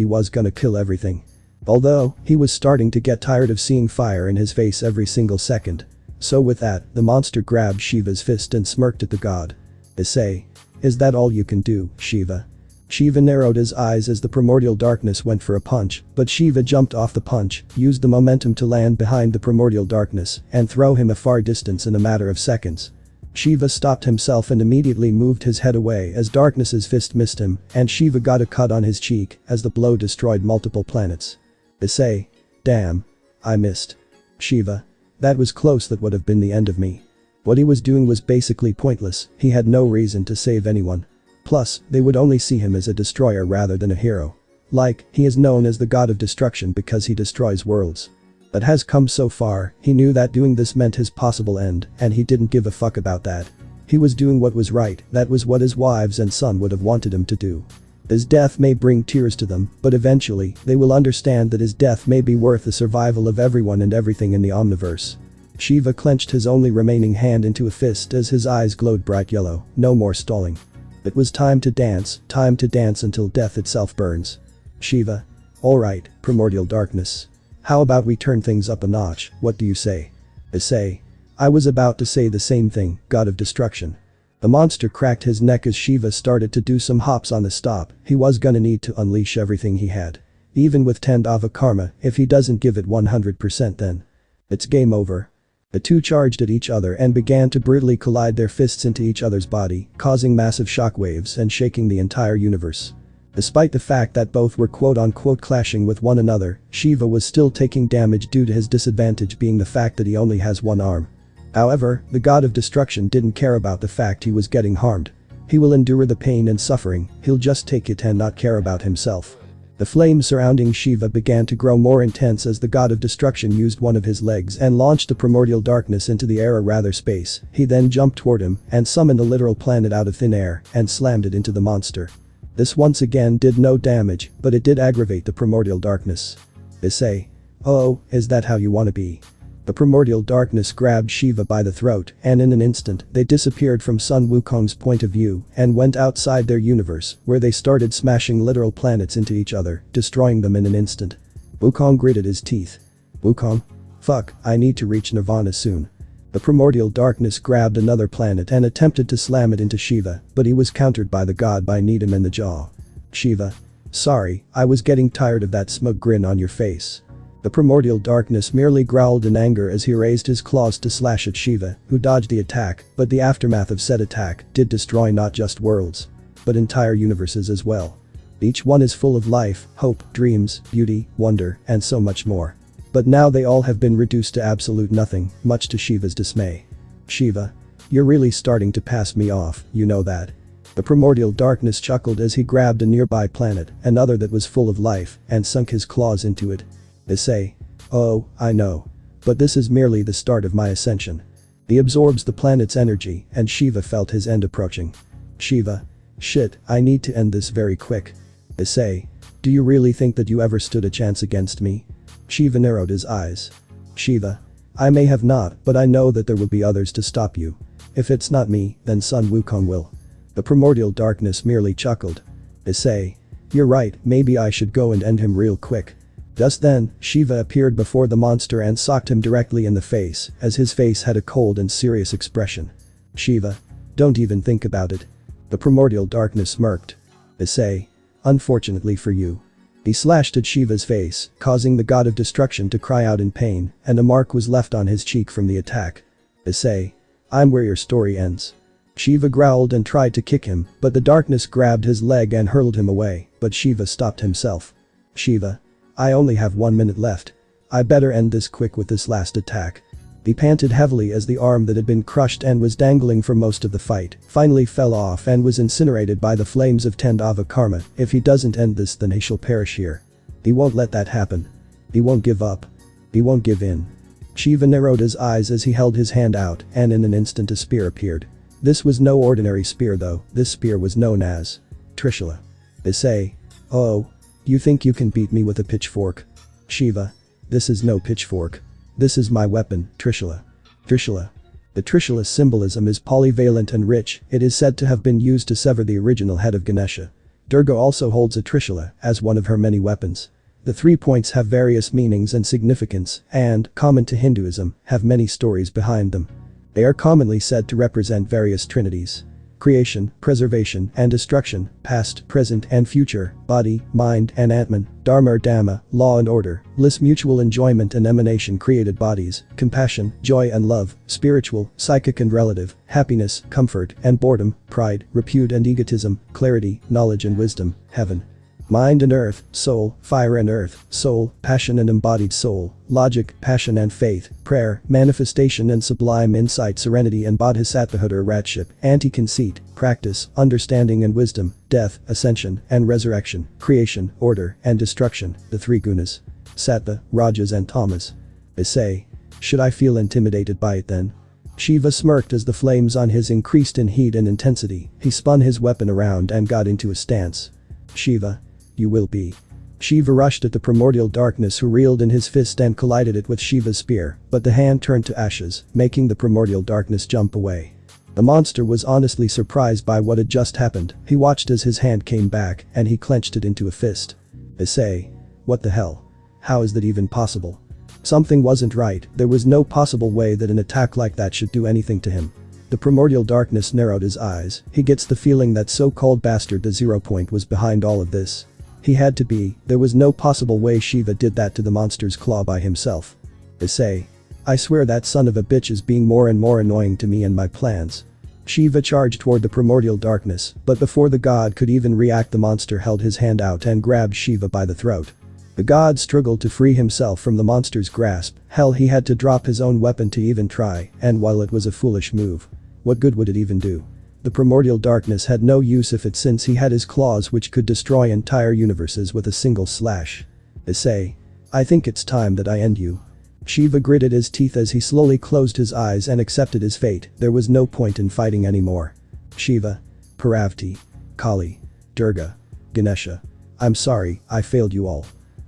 was gonna kill everything. Although, he was starting to get tired of seeing fire in his face every single second. So with that, the monster grabbed Shiva's fist and smirked at the god. Issei. Is that all you can do, Shiva? Shiva narrowed his eyes as the primordial darkness went for a punch, but Shiva jumped off the punch, used the momentum to land behind the primordial darkness and throw him a far distance in a matter of seconds. Shiva stopped himself and immediately moved his head away as darkness's fist missed him, and Shiva got a cut on his cheek as the blow destroyed multiple planets. Issei. Damn. I missed. Shiva. That was close, that would have been the end of me. What he was doing was basically pointless, he had no reason to save anyone. Plus, they would only see him as a destroyer rather than a hero. Like, he is known as the god of destruction because he destroys worlds. But has come so far, he knew that doing this meant his possible end, and he didn't give a fuck about that. He was doing what was right, that was what his wives and son would have wanted him to do. His death may bring tears to them, but eventually, they will understand that his death may be worth the survival of everyone and everything in the Omniverse. Shiva clenched his only remaining hand into a fist as his eyes glowed bright yellow. No more stalling. It was time to dance until death itself burns. Shiva. Alright, primordial darkness. How about we turn things up a notch, what do you say? Issei. I was about to say the same thing, god of destruction. The monster cracked his neck as Shiva started to do some hops on the stop, he was gonna need to unleash everything he had. Even with 10 Dava Karma, if he doesn't give it 100% then it's game over. The two charged at each other and began to brutally collide their fists into each other's body, causing massive shockwaves and shaking the entire universe. Despite the fact that both were quote-unquote clashing with one another, Shiva was still taking damage due to his disadvantage being the fact that he only has one arm. However, the god of destruction didn't care about the fact he was getting harmed. He will endure the pain and suffering, he'll just take it and not care about himself. The flames surrounding Shiva began to grow more intense as the god of destruction used one of his legs and launched the primordial darkness into the air or rather space. He then jumped toward him and summoned a literal planet out of thin air and slammed it into the monster. This once again did no damage, but it did aggravate the primordial darkness. Issei. Oh, is that how you wanna be? The primordial darkness grabbed Shiva by the throat and in an instant they disappeared from Sun Wukong's point of view and went outside their universe where they started smashing literal planets into each other, destroying them in an instant. Wukong gritted his teeth. Wukong? Fuck, I need to reach Nirvana soon. The primordial darkness grabbed another planet and attempted to slam it into Shiva, but he was countered by the god by kneed him in the jaw. Shiva. Sorry, I was getting tired of that smug grin on your face. The primordial darkness merely growled in anger as he raised his claws to slash at Shiva, who dodged the attack, but the aftermath of said attack did destroy not just worlds, but entire universes as well. Each one is full of life, hope, dreams, beauty, wonder, and so much more. But now they all have been reduced to absolute nothing, much to Shiva's dismay. Shiva. You're really starting to pass me off, you know that. The primordial darkness chuckled as he grabbed a nearby planet, another that was full of life, and sunk his claws into it. Issei. Oh, I know. But this is merely the start of my ascension. He absorbs the planet's energy and Shiva felt his end approaching. Shiva. Shit, I need to end this very quick. Issei. Do you really think that you ever stood a chance against me? Shiva narrowed his eyes. Shiva. I may have not, but I know that there will be others to stop you. If it's not me, then Sun Wukong will. The primordial darkness merely chuckled. Issei. You're right, maybe I should go and end him real quick. Just then, Shiva appeared before the monster and socked him directly in the face, as his face had a cold and serious expression. Shiva. Don't even think about it. The primordial darkness smirked. Issei. Unfortunately for you. He slashed at Shiva's face, causing the god of destruction to cry out in pain, and a mark was left on his cheek from the attack. Issei. I'm where your story ends. Shiva growled and tried to kick him, but the darkness grabbed his leg and hurled him away, but Shiva stopped himself. Shiva. I only have 1 minute left. I better end this quick with this last attack. He panted heavily as the arm that had been crushed and was dangling for most of the fight finally fell off and was incinerated by the flames of 10 Dava Karma. If he doesn't end this then he shall perish here. He won't let that happen. He won't give up. He won't give in. Shiva narrowed his eyes as he held his hand out and in an instant a spear appeared. This was no ordinary spear though, this spear was known as Trishula. Issei. Oh. You think you can beat me with a pitchfork? Shiva. This is no pitchfork. This is my weapon, Trishula. Trishula. The Trishula symbolism is polyvalent and rich, it is said to have been used to sever the original head of Ganesha. Durga also holds a Trishula as one of her many weapons. The 3 points have various meanings and significance and, common to Hinduism, have many stories behind them. They are commonly said to represent various trinities. Creation, preservation, and destruction, past, present, and future, body, mind, and Atman, Dharma or Dhamma, law and order, bliss, mutual enjoyment and emanation, created bodies, compassion, joy and love, spiritual, psychic and relative, happiness, comfort, and boredom, pride, repute and egotism, clarity, knowledge and wisdom, heaven. Mind and earth, soul, fire and earth, soul, passion and embodied soul, logic, passion and faith, prayer, manifestation and sublime insight, serenity and bodhisattvahood or ratship, anti-conceit, practice, understanding and wisdom, death, ascension, and resurrection, creation, order, and destruction, the 3 gunas. Sattva, rajas and tamas. Issei. Should I feel intimidated by it then? Shiva smirked as the flames on his increased in heat and intensity. He spun his weapon around and got into a stance. Shiva. You will be. Shiva rushed at the primordial darkness who reeled in his fist and collided it with Shiva's spear, but the hand turned to ashes, making the primordial darkness jump away. The monster was honestly surprised by what had just happened. He watched as his hand came back and he clenched it into a fist. Issei. What the hell? How is that even possible? Something wasn't right, there was no possible way that an attack like that should do anything to him. The primordial darkness narrowed his eyes. He gets the feeling that so-called bastard the 0 point was behind all of this. He had to be, there was no possible way Shiva did that to the monster's claw by himself. Issei. I swear that son of a bitch is being more and more annoying to me and my plans. Shiva charged toward the primordial darkness, but before the god could even react, the monster held his hand out and grabbed Shiva by the throat. The god struggled to free himself from the monster's grasp. Hell, he had to drop his own weapon to even try, and while it was a foolish move, what good would it even do? The primordial darkness had no use if it, since he had his claws which could destroy entire universes with a single slash. Issei. I think it's time that I end you. Shiva gritted his teeth as he slowly closed his eyes and accepted his fate. There was no point in fighting anymore. Shiva. Parvati. Kali. Durga. Ganesha. I'm sorry, I failed you all.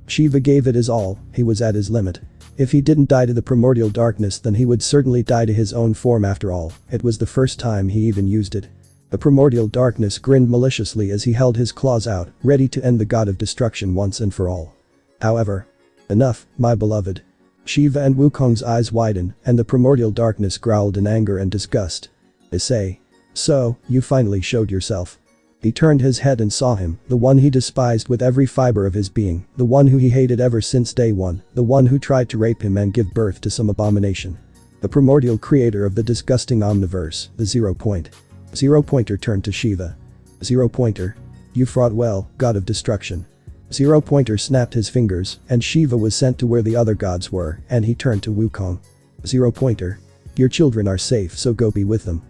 Shiva gave it his all. He was at his limit. If he didn't die to the primordial darkness, then he would certainly die to his own form after all. It was the first time he even used it. The primordial darkness grinned maliciously as he held his claws out, ready to end the god of destruction once and for all. However. Enough, my beloved. Shiva and Wukong's eyes widened, and the primordial darkness growled in anger and disgust. Issei. So, you finally showed yourself. He turned his head and saw him, the one he despised with every fiber of his being, the one who he hated ever since day one, the one who tried to rape him and give birth to some abomination. The primordial creator of the disgusting omniverse, the 0 Point. 0 Pointer turned to Shiva. 0 Pointer. You fought well, god of destruction. 0 Pointer snapped his fingers, and Shiva was sent to where the other gods were, and he turned to Wukong. 0 Pointer. Your children are safe, so go be with them.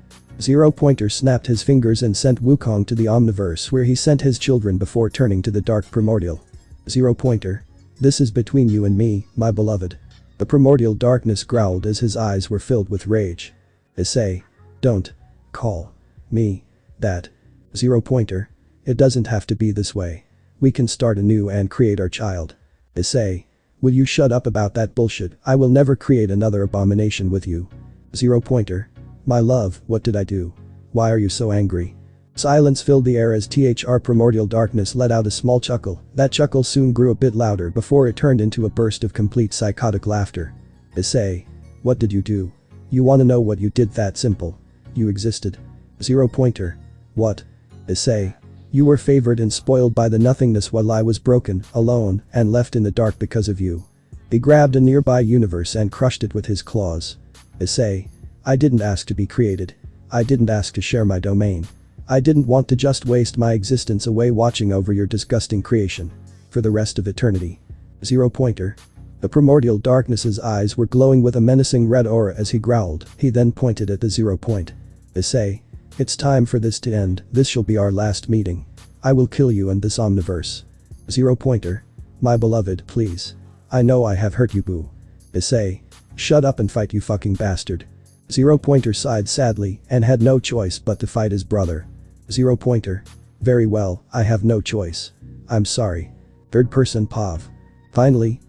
0 Pointer snapped his fingers and sent Wukong to the Omniverse, where he sent his children before turning to the Dark Primordial. 0 Pointer. This is between you and me, my beloved. The primordial darkness growled as his eyes were filled with rage. Issei. Don't. Call. Me. That. 0 Pointer. It doesn't have to be this way. We can start anew and create our child. Issei. Will you shut up about that bullshit? I will never create another abomination with you. 0 Pointer. My love, what did I do? Why are you so angry? Silence filled the air as THR primordial darkness let out a small chuckle. That chuckle soon grew a bit louder before it turned into a burst of complete psychotic laughter. Issei. What did you do? You wanna know what you did? That simple. You existed. 0 Pointer. What? Issei. You were favored and spoiled by the nothingness while I was broken, alone, and left in the dark because of you. He grabbed a nearby universe and crushed it with his claws. Issei. I didn't ask to be created. I didn't ask to share my domain. I didn't want to just waste my existence away watching over your disgusting creation. For the rest of eternity. 0 Pointer. The primordial darkness's eyes were glowing with a menacing red aura as he growled. He then pointed at the 0 Point. Issei. It's time for this to end. This shall be our last meeting. I will kill you and this omniverse. 0 Pointer. My beloved, please. I know I have hurt you, boo. Issei. Shut up and fight, you fucking bastard. 0 Pointer sighed sadly and had no choice but to fight his brother. 0 Pointer. Very well, I have no choice. I'm sorry. Third person Pav. Finally.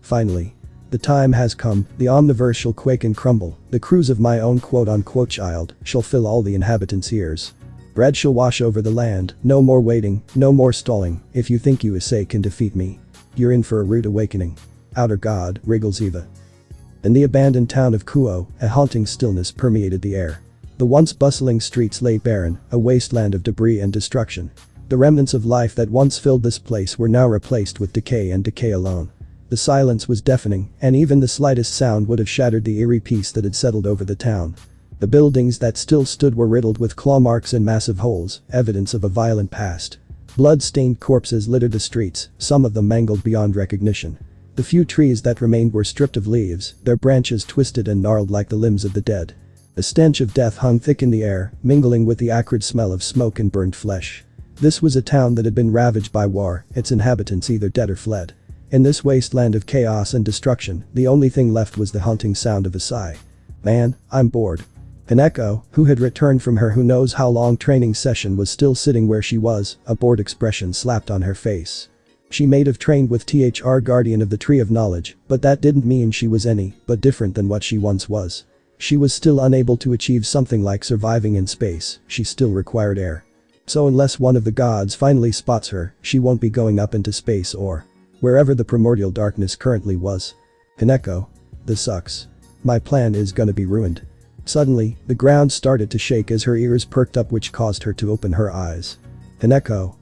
The time has come, the omniverse shall quake and crumble, the cruise of my own quote-unquote child shall fill all the inhabitants' ears. Bread shall wash over the land, no more waiting, no more stalling. If you think you Issei can defeat me, you're in for a rude awakening. Outer God, wriggles Eva. In the abandoned town of Kuo, a haunting stillness permeated the air. The once bustling streets lay barren, a wasteland of debris and destruction. The remnants of life that once filled this place were now replaced with decay and decay alone. The silence was deafening, and even the slightest sound would have shattered the eerie peace that had settled over the town. The buildings that still stood were riddled with claw marks and massive holes, evidence of a violent past. Blood-stained corpses littered the streets, some of them mangled beyond recognition. The few trees that remained were stripped of leaves, their branches twisted and gnarled like the limbs of the dead. A stench of death hung thick in the air, mingling with the acrid smell of smoke and burned flesh. This was a town that had been ravaged by war, its inhabitants either dead or fled. In this wasteland of chaos and destruction, the only thing left was the haunting sound of a sigh. Man, I'm bored. Kaneko, who had returned from her who knows how long training session, was still sitting where she was, a bored expression slapped on her face. She may have trained with THR Guardian of the Tree of Knowledge, but that didn't mean she was any but different than what she once was. She was still unable to achieve something like surviving in space, she still required air. So unless one of the gods finally spots her, she won't be going up into space or wherever the primordial darkness currently was. Kaneko. This sucks. My plan is gonna be ruined. Suddenly, the ground started to shake as her ears perked up, which caused her to open her eyes. Kaneko.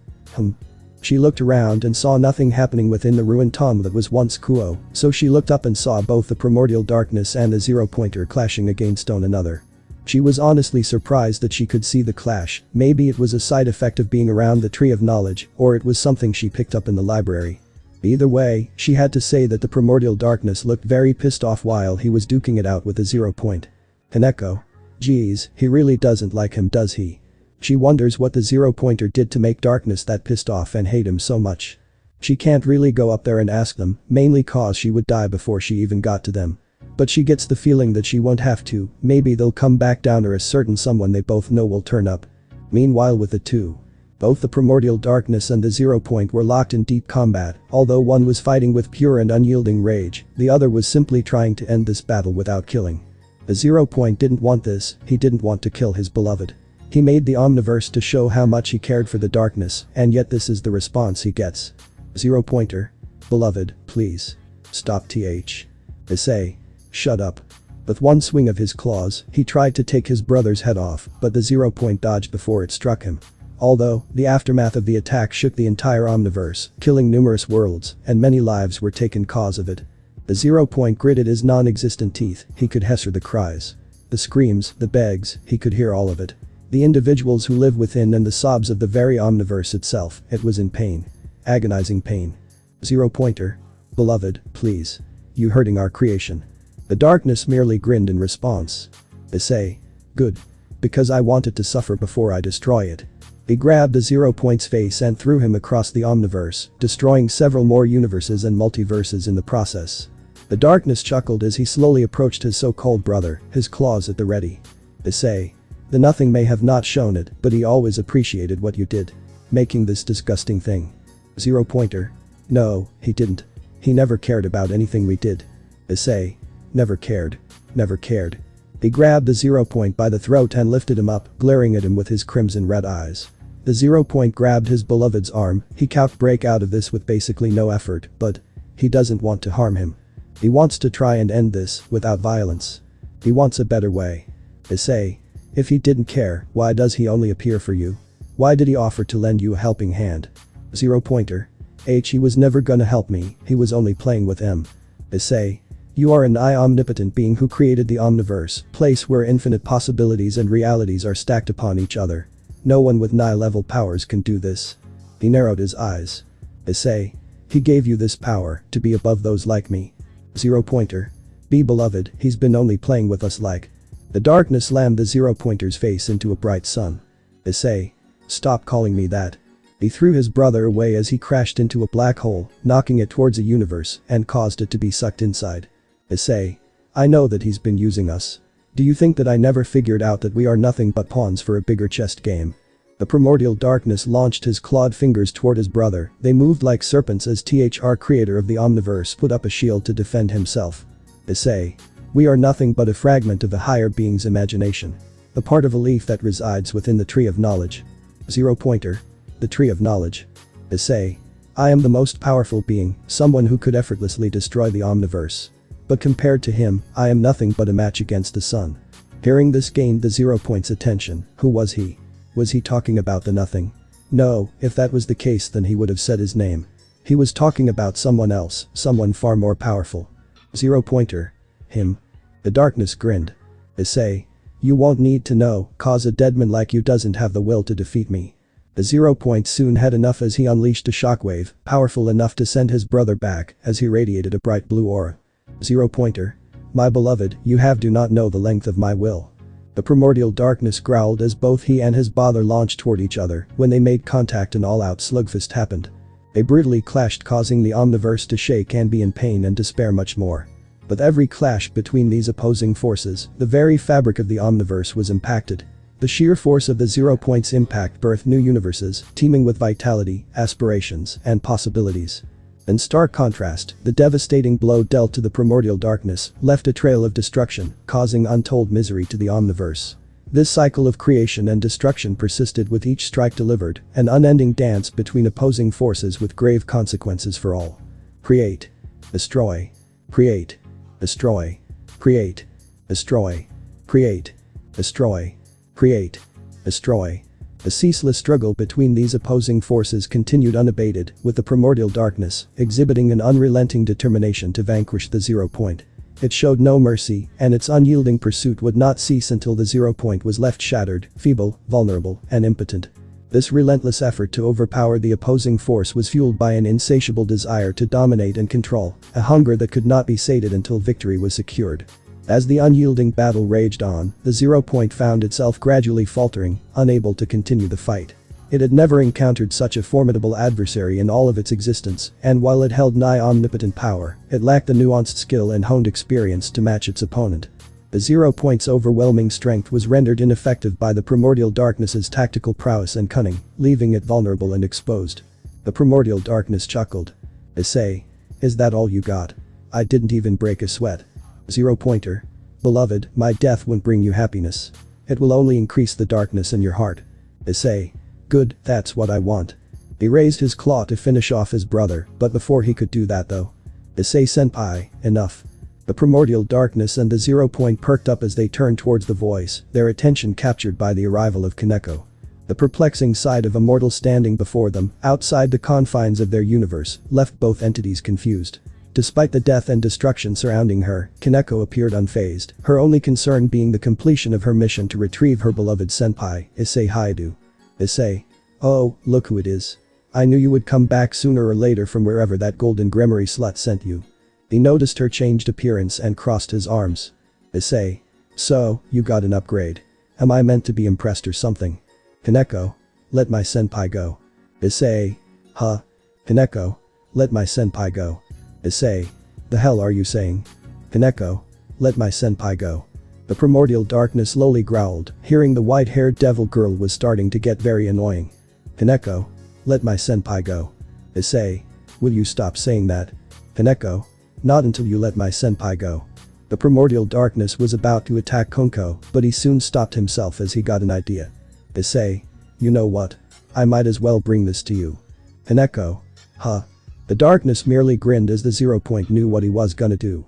She looked around and saw nothing happening within the ruined tomb that was once Kuo, so she looked up and saw both the primordial darkness and the zero-pointer clashing against one another. She was honestly surprised that she could see the clash. Maybe it was a side effect of being around the Tree of Knowledge, or it was something she picked up in the library. Either way, she had to say that the primordial darkness looked very pissed off while he was duking it out with the 0-point. Hineko. Geez, he really doesn't like him, does he? She wonders what the 0-pointer did to make darkness that pissed off and hate him so much. She can't really go up there and ask them, mainly cause she would die before she even got to them. But she gets the feeling that she won't have to, maybe they'll come back down or a certain someone they both know will turn up. Meanwhile with the two. Both the primordial darkness and the 0-point were locked in deep combat, although one was fighting with pure and unyielding rage, the other was simply trying to end this battle without killing. The 0-point didn't want this, he didn't want to kill his beloved. He made the Omniverse to show how much he cared for the darkness, and yet this is the response he gets. 0-pointer. Beloved, please. Stop Issei. Shut up. With one swing of his claws, he tried to take his brother's head off, but the 0-point dodged before it struck him. Although, the aftermath of the attack shook the entire Omniverse, killing numerous worlds, and many lives were taken cause of it. The 0-point gritted his non-existent teeth, he could hear the cries. The screams, the begs, he could hear all of it. The individuals who live within and the sobs of the very Omniverse itself, it was in pain. Agonizing pain. 0-pointer. Beloved, please. You hurting our creation. The darkness merely grinned in response. Issei. Good. Because I want it to suffer before I destroy it. He grabbed the 0-point's face and threw him across the Omniverse, destroying several more universes and multiverses in the process. The darkness chuckled as he slowly approached his so-called brother, his claws at the ready. Issei. The nothing may have not shown it, but he always appreciated what you did. Making this disgusting thing. 0-pointer. No, he didn't. He never cared about anything we did. Issei. Never cared. Never cared. He grabbed the 0-point by the throat and lifted him up, glaring at him with his crimson red eyes. The 0-point grabbed his beloved's arm, he can't break out of this with basically no effort, but he doesn't want to harm him. He wants to try and end this, without violence. He wants a better way. Issei. If he didn't care, why does he only appear for you? Why did he offer to lend you a helping hand? 0-pointer. He was never gonna help me, he was only playing with M. Issei. You are an omnipotent being who created the Omniverse, place where infinite possibilities and realities are stacked upon each other. No one with level powers can do this. He narrowed his eyes. Issei. He gave you this power, to be above those like me. 0-pointer. Be beloved, he's been only playing with us like. The darkness slammed the 0-pointer's face into a bright sun. Issei. Stop calling me that. He threw his brother away as he crashed into a black hole, knocking it towards a universe and caused it to be sucked inside. Issei. I know that he's been using us. Do you think that I never figured out that we are nothing but pawns for a bigger chess game? The primordial darkness launched his clawed fingers toward his brother, they moved like serpents as creator of the Omniverse put up a shield to defend himself. Issei. We are nothing but a fragment of a higher being's imagination. A part of a leaf that resides within the Tree of Knowledge. 0-pointer. The Tree of Knowledge. Issei. I am the most powerful being, someone who could effortlessly destroy the Omniverse. But compared to him, I am nothing but a match against the sun. Hearing this gained the 0-point's attention. Who was he? Was he talking about the nothing? No, if that was the case then he would have said his name. He was talking about someone else, someone far more powerful. 0-pointer. Him. The darkness grinned. Issei. You won't need to know, cause a deadman like you doesn't have the will to defeat me. The 0-point soon had enough as he unleashed a shockwave, powerful enough to send his brother back as he radiated a bright blue aura. 0-pointer. My beloved, you do not know the length of my will. The primordial darkness growled as both he and his brother launched toward each other. When they made contact an all-out slugfest happened. They brutally clashed, causing the Omniverse to shake and be in pain and despair much more. With every clash between these opposing forces, the very fabric of the Omniverse was impacted. The sheer force of the 0-point's impact birthed new universes, teeming with vitality, aspirations, and possibilities. In stark contrast, the devastating blow dealt to the primordial darkness left a trail of destruction, causing untold misery to the Omniverse. This cycle of creation and destruction persisted with each strike delivered, an unending dance between opposing forces with grave consequences for all. Create. Destroy. Create. Destroy. Create. Destroy. Create. Destroy. Create. Destroy. The ceaseless struggle between these opposing forces continued unabated, with the primordial darkness exhibiting an unrelenting determination to vanquish the 0 point. It showed no mercy, and its unyielding pursuit would not cease until the 0 point was left shattered, feeble, vulnerable, and impotent. This relentless effort to overpower the opposing force was fueled by an insatiable desire to dominate and control, a hunger that could not be sated until victory was secured. As the unyielding battle raged on, the 0 point found itself gradually faltering, unable to continue the fight. It had never encountered such a formidable adversary in all of its existence, and while it held nigh omnipotent power, it lacked the nuanced skill and honed experience to match its opponent. The 0 point's overwhelming strength was rendered ineffective by the primordial darkness's tactical prowess and cunning, leaving it vulnerable and exposed. The primordial darkness chuckled. "Issei. Is that all you got? I didn't even break a sweat. 0 pointer. Beloved, my death won't bring you happiness. It will only increase the darkness in your heart. Issei. Good, that's what I want." He raised his claw to finish off his brother, but before he could do that though. "Issei senpai, enough." The primordial darkness and the 0 point perked up as they turned towards the voice, their attention captured by the arrival of Kaneko. The perplexing sight of a mortal standing before them, outside the confines of their universe, left both entities confused. Despite the death and destruction surrounding her, Kaneko appeared unfazed, her only concern being the completion of her mission to retrieve her beloved senpai, Issei Haidu. "Issei. Oh, look who it is. I knew you would come back sooner or later from wherever that golden grimoire slut sent you." He noticed her changed appearance and crossed his arms. "Issei. So, you got an upgrade. Am I meant to be impressed or something?" "Kaneko. Let my senpai go." "Issei. Huh? Kaneko. Let my senpai go." "Issei. The hell are you saying?" "Kaneko. Let my senpai go." The primordial darkness slowly growled, hearing the white-haired devil girl was starting to get very annoying. "Kaneko. Let my senpai go." "Issei. Will you stop saying that?" "Kaneko. Not until you let my senpai go." The primordial darkness was about to attack Konko, but he soon stopped himself as he got an idea. "Issei. You know what? I might as well bring this to you." "Kaneko. Huh?" The darkness merely grinned as the 0 point knew what he was gonna do.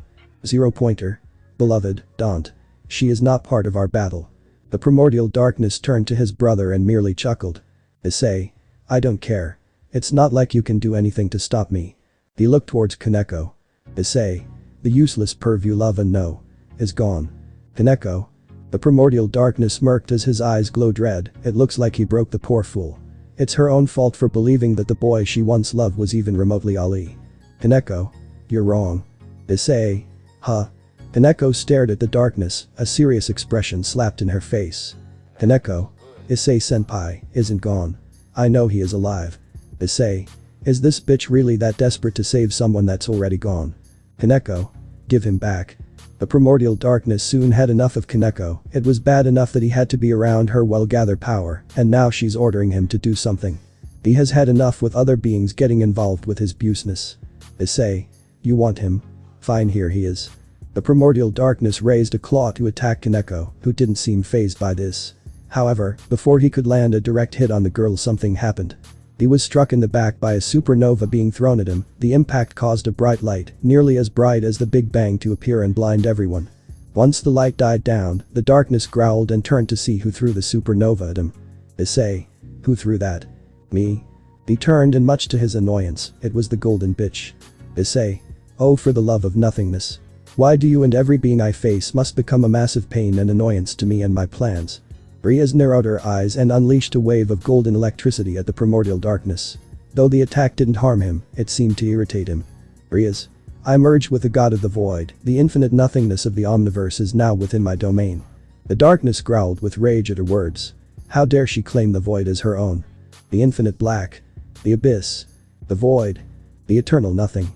0 pointer. Beloved, don't. She is not part of our battle. The primordial darkness turned to his brother and merely chuckled. "Issei. I don't care. It's not like you can do anything to stop me." He looked towards Kaneko. "Issei. The useless perv you love and know. Is gone." "Kaneko." The primordial darkness smirked as his eyes glowed red. "It looks like he broke the poor fool. It's her own fault for believing that the boy she once loved was even remotely Ali." "Kaneko. You're wrong." "Issei. Huh?" Kaneko stared at the darkness, a serious expression slapped in her face. "Kaneko. Issei senpai isn't gone. I know he is alive." "Issei. Is this bitch really that desperate to save someone that's already gone?" "Kaneko. Give him back." The primordial darkness soon had enough of Kaneko. It was bad enough that he had to be around her while gather power, and now she's ordering him to do something. He has had enough with other beings getting involved with his business. "Issei. You want him? Fine, here he is." The primordial darkness raised a claw to attack Kaneko, who didn't seem fazed by this. However, before he could land a direct hit on the girl, something happened. He was struck in the back by a supernova being thrown at him. The impact caused a bright light, nearly as bright as the Big Bang, to appear and blind everyone. Once the light died down, the darkness growled and turned to see who threw the supernova at him. "Issei. Who threw that?" "Me." He turned, and much to his annoyance, it was the golden bitch. "Issei. Oh, for the love of nothingness. Why do you and every being I face must become a massive pain and annoyance to me and my plans?" Riaz narrowed her eyes and unleashed a wave of golden electricity at the primordial darkness. Though the attack didn't harm him, it seemed to irritate him. "Riaz. I merge with the god of the void. The infinite nothingness of the omniverse is now within my domain." The darkness growled with rage at her words. How dare she claim the void as her own? The infinite black. The abyss. The void. The eternal nothing.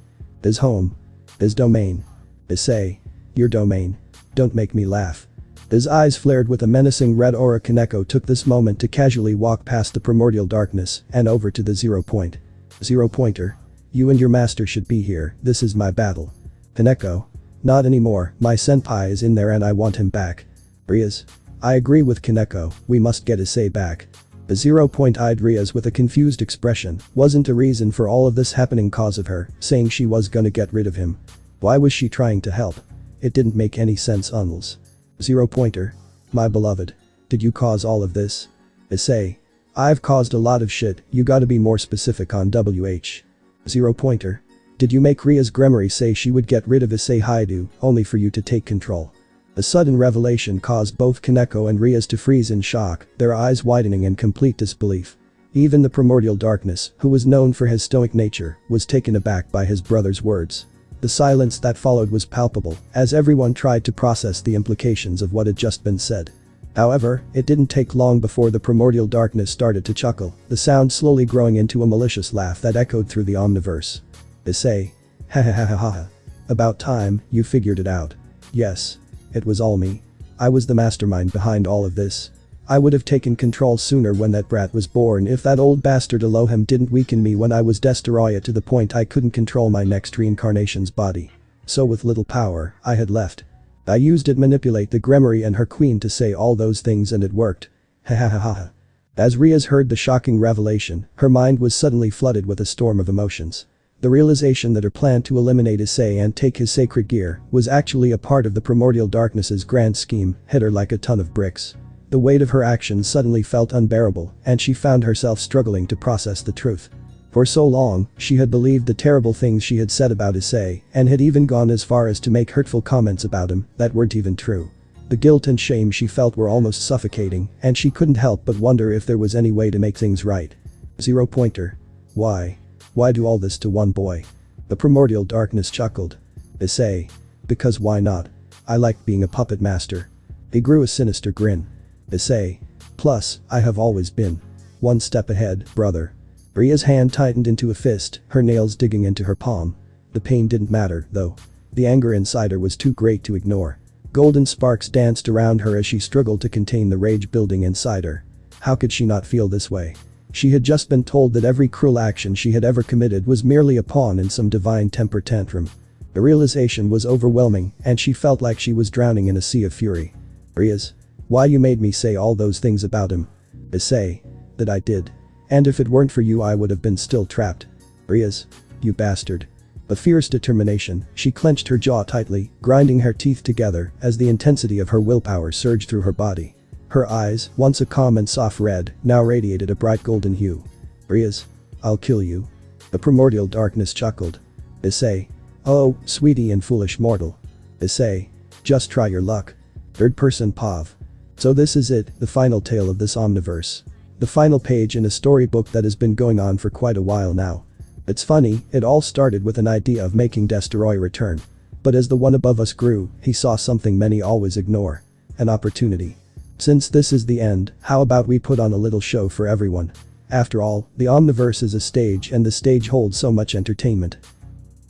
His home. His domain. Issei. Your domain. Don't make me laugh. His eyes flared with a menacing red aura. Kaneko took this moment to casually walk past the primordial darkness and over to the 0 point. "0 pointer. You and your master should be here, this is my battle." "Kaneko. Not anymore, my senpai is in there and I want him back." "Riaz. I agree with Kaneko, we must get Issei back." The 0 point eyed Riaz with a confused expression. Wasn't a reason for all of this happening cause of her saying she was gonna get rid of him. Why was she trying to help? It didn't make any sense. Unless. 0 pointer. My beloved. Did you cause all of this? Issei. I've caused a lot of shit, you gotta be more specific on WH. 0 pointer. Did you make Ria's Gremory say she would get rid of Issei Haidu, only for you to take control? The sudden revelation caused both Kaneko and Rias to freeze in shock, their eyes widening in complete disbelief. Even the Primordial Darkness, who was known for his stoic nature, was taken aback by his brother's words. The silence that followed was palpable, as everyone tried to process the implications of what had just been said. However, it didn't take long before the Primordial Darkness started to chuckle, the sound slowly growing into a malicious laugh that echoed through the Omniverse. Issei. Ha ha ha ha ha. About time, you figured it out. Yes. It was all me. I was the mastermind behind all of this. I would have taken control sooner when that brat was born if that old bastard Elohim didn't weaken me when I was Destoroyah to the point I couldn't control my next reincarnation's body. So with little power, I had left. I used it to manipulate the Gremory and her queen to say all those things and it worked. Ha ha ha ha. As Rias heard the shocking revelation, her mind was suddenly flooded with a storm of emotions. The realization that her plan to eliminate Issei and take his sacred gear was actually a part of the Primordial Darkness's grand scheme hit her like a ton of bricks. The weight of her actions suddenly felt unbearable, and she found herself struggling to process the truth. For so long, she had believed the terrible things she had said about Issei, and had even gone as far as to make hurtful comments about him that weren't even true. The guilt and shame she felt were almost suffocating, and she couldn't help but wonder if there was any way to make things right. 0 pointer. Why? Why do all this to one boy? The Primordial Darkness chuckled. Issei. Because why not? I like being a puppet master. He grew a sinister grin. Issei. Plus, I have always been one step ahead, brother. Ria's hand tightened into a fist, her nails digging into her palm. The pain didn't matter, though. The anger inside her was too great to ignore. Golden sparks danced around her as she struggled to contain the rage building inside her. How could she not feel this way? She had just been told that every cruel action she had ever committed was merely a pawn in some divine temper tantrum. The realization was overwhelming, and she felt like she was drowning in a sea of fury. Rias. Why you made me say all those things about him? Issei. That I did. And if it weren't for you I would have been still trapped. Rias. You bastard. With fierce determination, she clenched her jaw tightly, grinding her teeth together as the intensity of her willpower surged through her body. Her eyes, once a calm and soft red, now radiated a bright golden hue. Rias. I'll kill you. The Primordial Darkness chuckled. Issei. Oh, sweetie and foolish mortal. Issei. Just try your luck. Third person POV. So this is it, the final tale of this Omniverse. The final page in a storybook that has been going on for quite a while now. It's funny, it all started with an idea of making Destoroyah return. But as the one above us grew, he saw something many always ignore. An opportunity. Since this is the end, how about we put on a little show for everyone? After all, the Omniverse is a stage and the stage holds so much entertainment.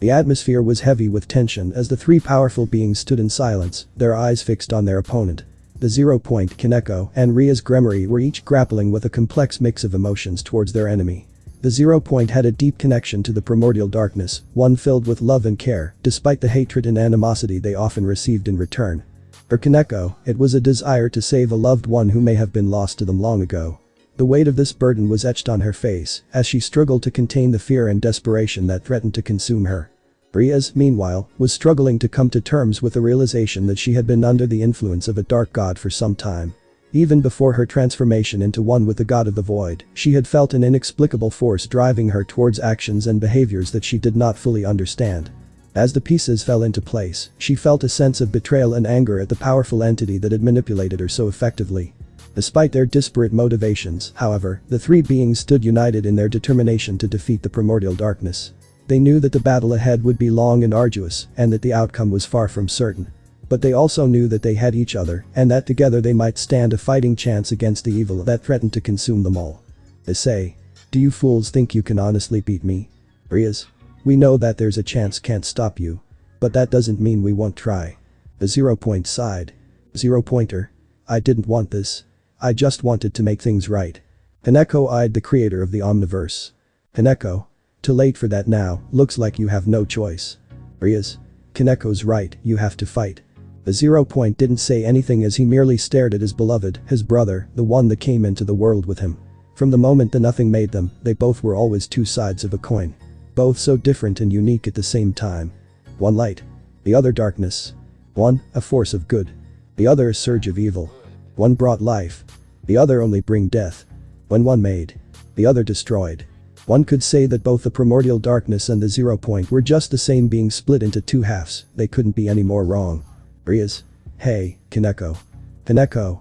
The atmosphere was heavy with tension as the three powerful beings stood in silence, their eyes fixed on their opponent. The 0 point Kaneko and Ria's Gremory were each grappling with a complex mix of emotions towards their enemy. The 0 point had a deep connection to the Primordial Darkness, one filled with love and care, despite the hatred and animosity they often received in return. For Kaneko, it was a desire to save a loved one who may have been lost to them long ago. The weight of this burden was etched on her face as she struggled to contain the fear and desperation that threatened to consume her. Rias, meanwhile, was struggling to come to terms with the realization that she had been under the influence of a dark god for some time. Even before her transformation into one with the god of the void, she had felt an inexplicable force driving her towards actions and behaviors that she did not fully understand. As the pieces fell into place, she felt a sense of betrayal and anger at the powerful entity that had manipulated her so effectively. Despite their disparate motivations, however, the three beings stood united in their determination to defeat the Primordial Darkness. They knew that the battle ahead would be long and arduous, and that the outcome was far from certain. But they also knew that they had each other, and that together they might stand a fighting chance against the evil that threatened to consume them all. Issei. Do you fools think you can honestly beat me? Rias. We know that there's a chance can't stop you. But that doesn't mean we won't try. The 0 point sighed. 0 pointer. I didn't want this. I just wanted to make things right. Kaneko eyed the creator of the Omniverse. Kaneko. Too late for that now, looks like you have no choice. Rias. Kaneko's right, you have to fight. The 0 point didn't say anything as he merely stared at his beloved, his brother, the one that came into the world with him. From the moment that nothing made them, they both were always two sides of a coin. Both so different and unique at the same time. One light. The other darkness. One, a force of good. The other a surge of evil. One brought life. The other only bring death. When one made, the other destroyed. One could say that both the primordial darkness and the 0 point were just the same being split into two halves. They couldn't be any more wrong. Riaz. Hey, Kaneko. Kaneko.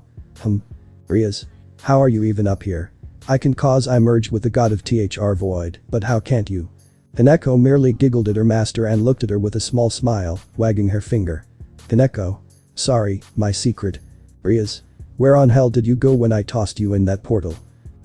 Riaz. How are you even up here? I can cause I merged with the god of THR Void, but how can't you? Kaneko merely giggled at her master and looked at her with a small smile, wagging her finger. Kaneko. Sorry, my secret. Riaz. Where on hell did you go when I tossed you in that portal?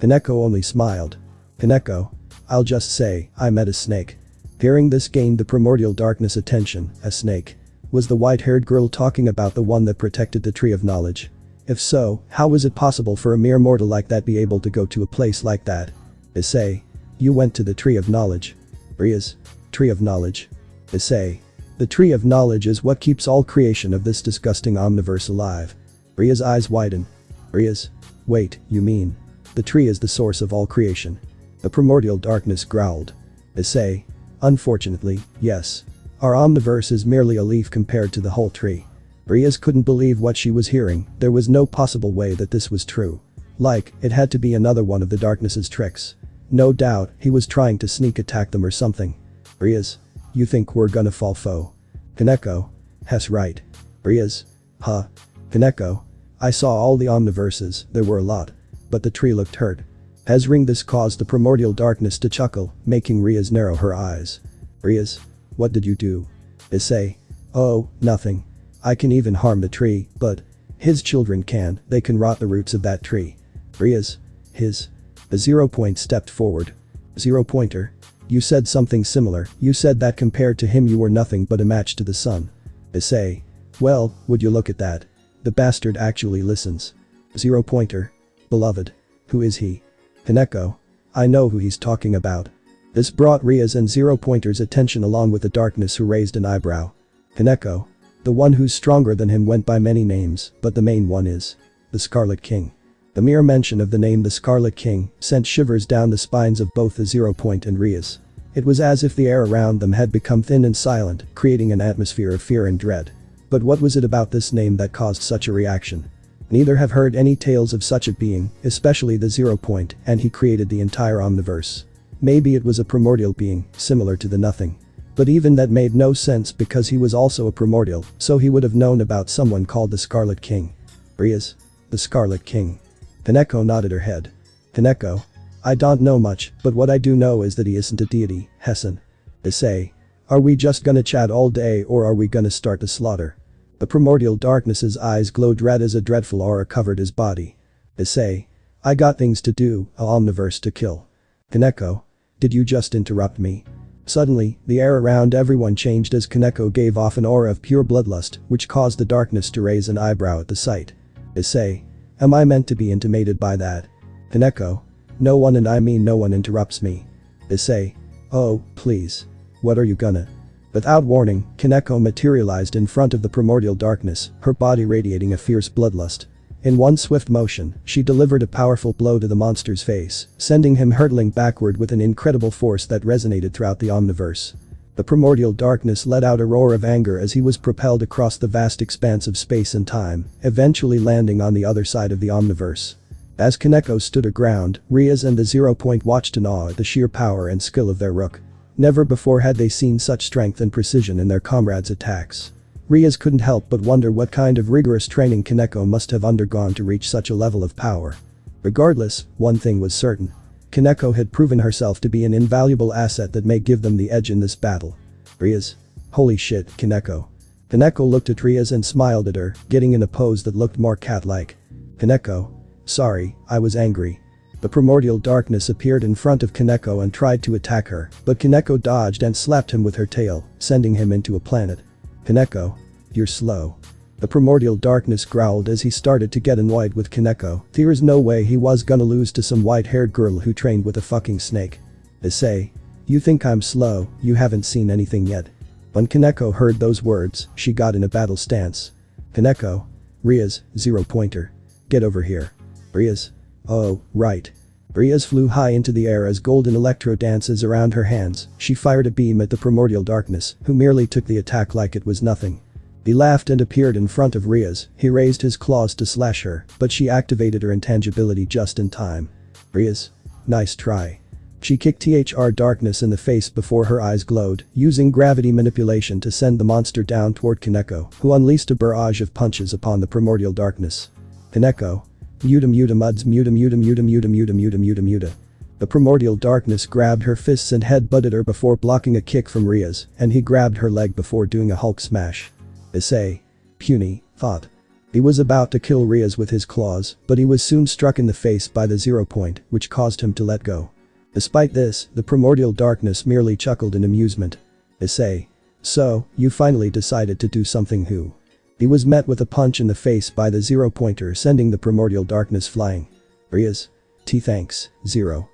Kaneko only smiled. Kaneko. I'll just say, I met a snake. Hearing this gained the primordial darkness attention. A snake. Was the white-haired girl talking about the one that protected the Tree of Knowledge? If so, how was it possible for a mere mortal like that be able to go to a place like that? Issei. You went to the Tree of Knowledge. Riaz. Tree of Knowledge. Issei. The Tree of Knowledge is what keeps all creation of this disgusting omniverse alive. Riaz's eyes widen. Riaz. Wait, you mean? The tree is the source of all creation. The primordial darkness growled. Issei. Unfortunately, yes. Our omniverse is merely a leaf compared to the whole tree. Riaz couldn't believe what she was hearing. There was no possible way that this was true. Like, it had to be another one of the darkness's tricks. No doubt, he was trying to sneak attack them or something. Riaz. You think we're gonna fall foe? Kaneko. Hess right. Riaz. Huh. Kaneko. I saw all the omniverses, there were a lot. But the tree looked hurt. Hearing this caused the primordial darkness to chuckle, making Riaz narrow her eyes. Riaz. What did you do? Issei. Oh, nothing. I can even harm the tree, but his children can, they can rot the roots of that tree. Riaz. His. The 0 point stepped forward. 0 pointer. You said something similar, you said that compared to him you were nothing but a match to the sun. Issei. Well, would you look at that. The bastard actually listens. 0 pointer. Beloved. Who is he? Kaneko. I know who he's talking about. This brought Riaz and 0 pointer's attention along with the darkness who raised an eyebrow. Kaneko. The one who's stronger than him went by many names, but the main one is the Scarlet King. The mere mention of the name the Scarlet King sent shivers down the spines of both the 0 point and Riaz. It was as if the air around them had become thin and silent, creating an atmosphere of fear and dread. But what was it about this name that caused such a reaction? Neither have heard any tales of such a being, especially the 0 point, and he created the entire omniverse. Maybe it was a primordial being, similar to the Nothing. But even that made no sense because he was also a primordial, so he would have known about someone called the Scarlet King. Riaz. The Scarlet King. Kaneko nodded her head. Kaneko. I don't know much, but what I do know is that he isn't a deity, Hessen. Issei. Are we just gonna chat all day or are we gonna start the slaughter? The primordial darkness's eyes glowed red as a dreadful aura covered his body. Issei. I got things to do, a omniverse to kill. Kaneko. Did you just interrupt me? Suddenly, the air around everyone changed as Kaneko gave off an aura of pure bloodlust, which caused the darkness to raise an eyebrow at the sight. Issei. Am I meant to be intimidated by that? Kaneko. No one, and I mean no one, interrupts me. Issei. Oh, please. What are you gonna? Without warning, Kaneko materialized in front of the primordial darkness, her body radiating a fierce bloodlust. In one swift motion, she delivered a powerful blow to the monster's face, sending him hurtling backward with an incredible force that resonated throughout the omniverse. The primordial darkness let out a roar of anger as he was propelled across the vast expanse of space and time, eventually landing on the other side of the omniverse. As Kaneko stood her ground, Riaz and the 0 point watched in awe at the sheer power and skill of their rook. Never before had they seen such strength and precision in their comrades' attacks. Riaz couldn't help but wonder what kind of rigorous training Kaneko must have undergone to reach such a level of power. Regardless, one thing was certain. Kaneko had proven herself to be an invaluable asset that may give them the edge in this battle. Riaz. Holy shit, Kaneko. Kaneko looked at Riaz and smiled at her, getting in a pose that looked more cat-like. Kaneko. Sorry, I was angry. The primordial darkness appeared in front of Kaneko and tried to attack her, but Kaneko dodged and slapped him with her tail, sending him into a planet. Kaneko. You're slow. The primordial darkness growled as he started to get annoyed with Kaneko. There's no way he was gonna lose to some white-haired girl who trained with a fucking snake. Issei. You think I'm slow, you haven't seen anything yet. When Kaneko heard those words, she got in a battle stance. Kaneko. Riaz, 0 pointer. Get over here. Riaz. Oh, right. Riaz flew high into the air as golden electro dances around her hands. She fired a beam at the primordial darkness, who merely took the attack like it was nothing. He laughed and appeared in front of Riaz. He raised his claws to slash her, but she activated her intangibility just in time. Rias. Nice try. She kicked THR darkness in the face before her eyes glowed, using gravity manipulation to send the monster down toward Kaneko, who unleashed a barrage of punches upon the primordial darkness. Kaneko. Muta muta muds muta muta muta muta muta muta muta muta. The primordial darkness grabbed her fists and head-butted her before blocking a kick from Rias, and he grabbed her leg before doing a Hulk smash. Issei. Puny, thought. He was about to kill Rias with his claws, but he was soon struck in the face by the 0 point, which caused him to let go. Despite this, the primordial darkness merely chuckled in amusement. Issei. So, you finally decided to do something who? He was met with a punch in the face by the 0 pointer, sending the primordial darkness flying. Rias. Thanks, 0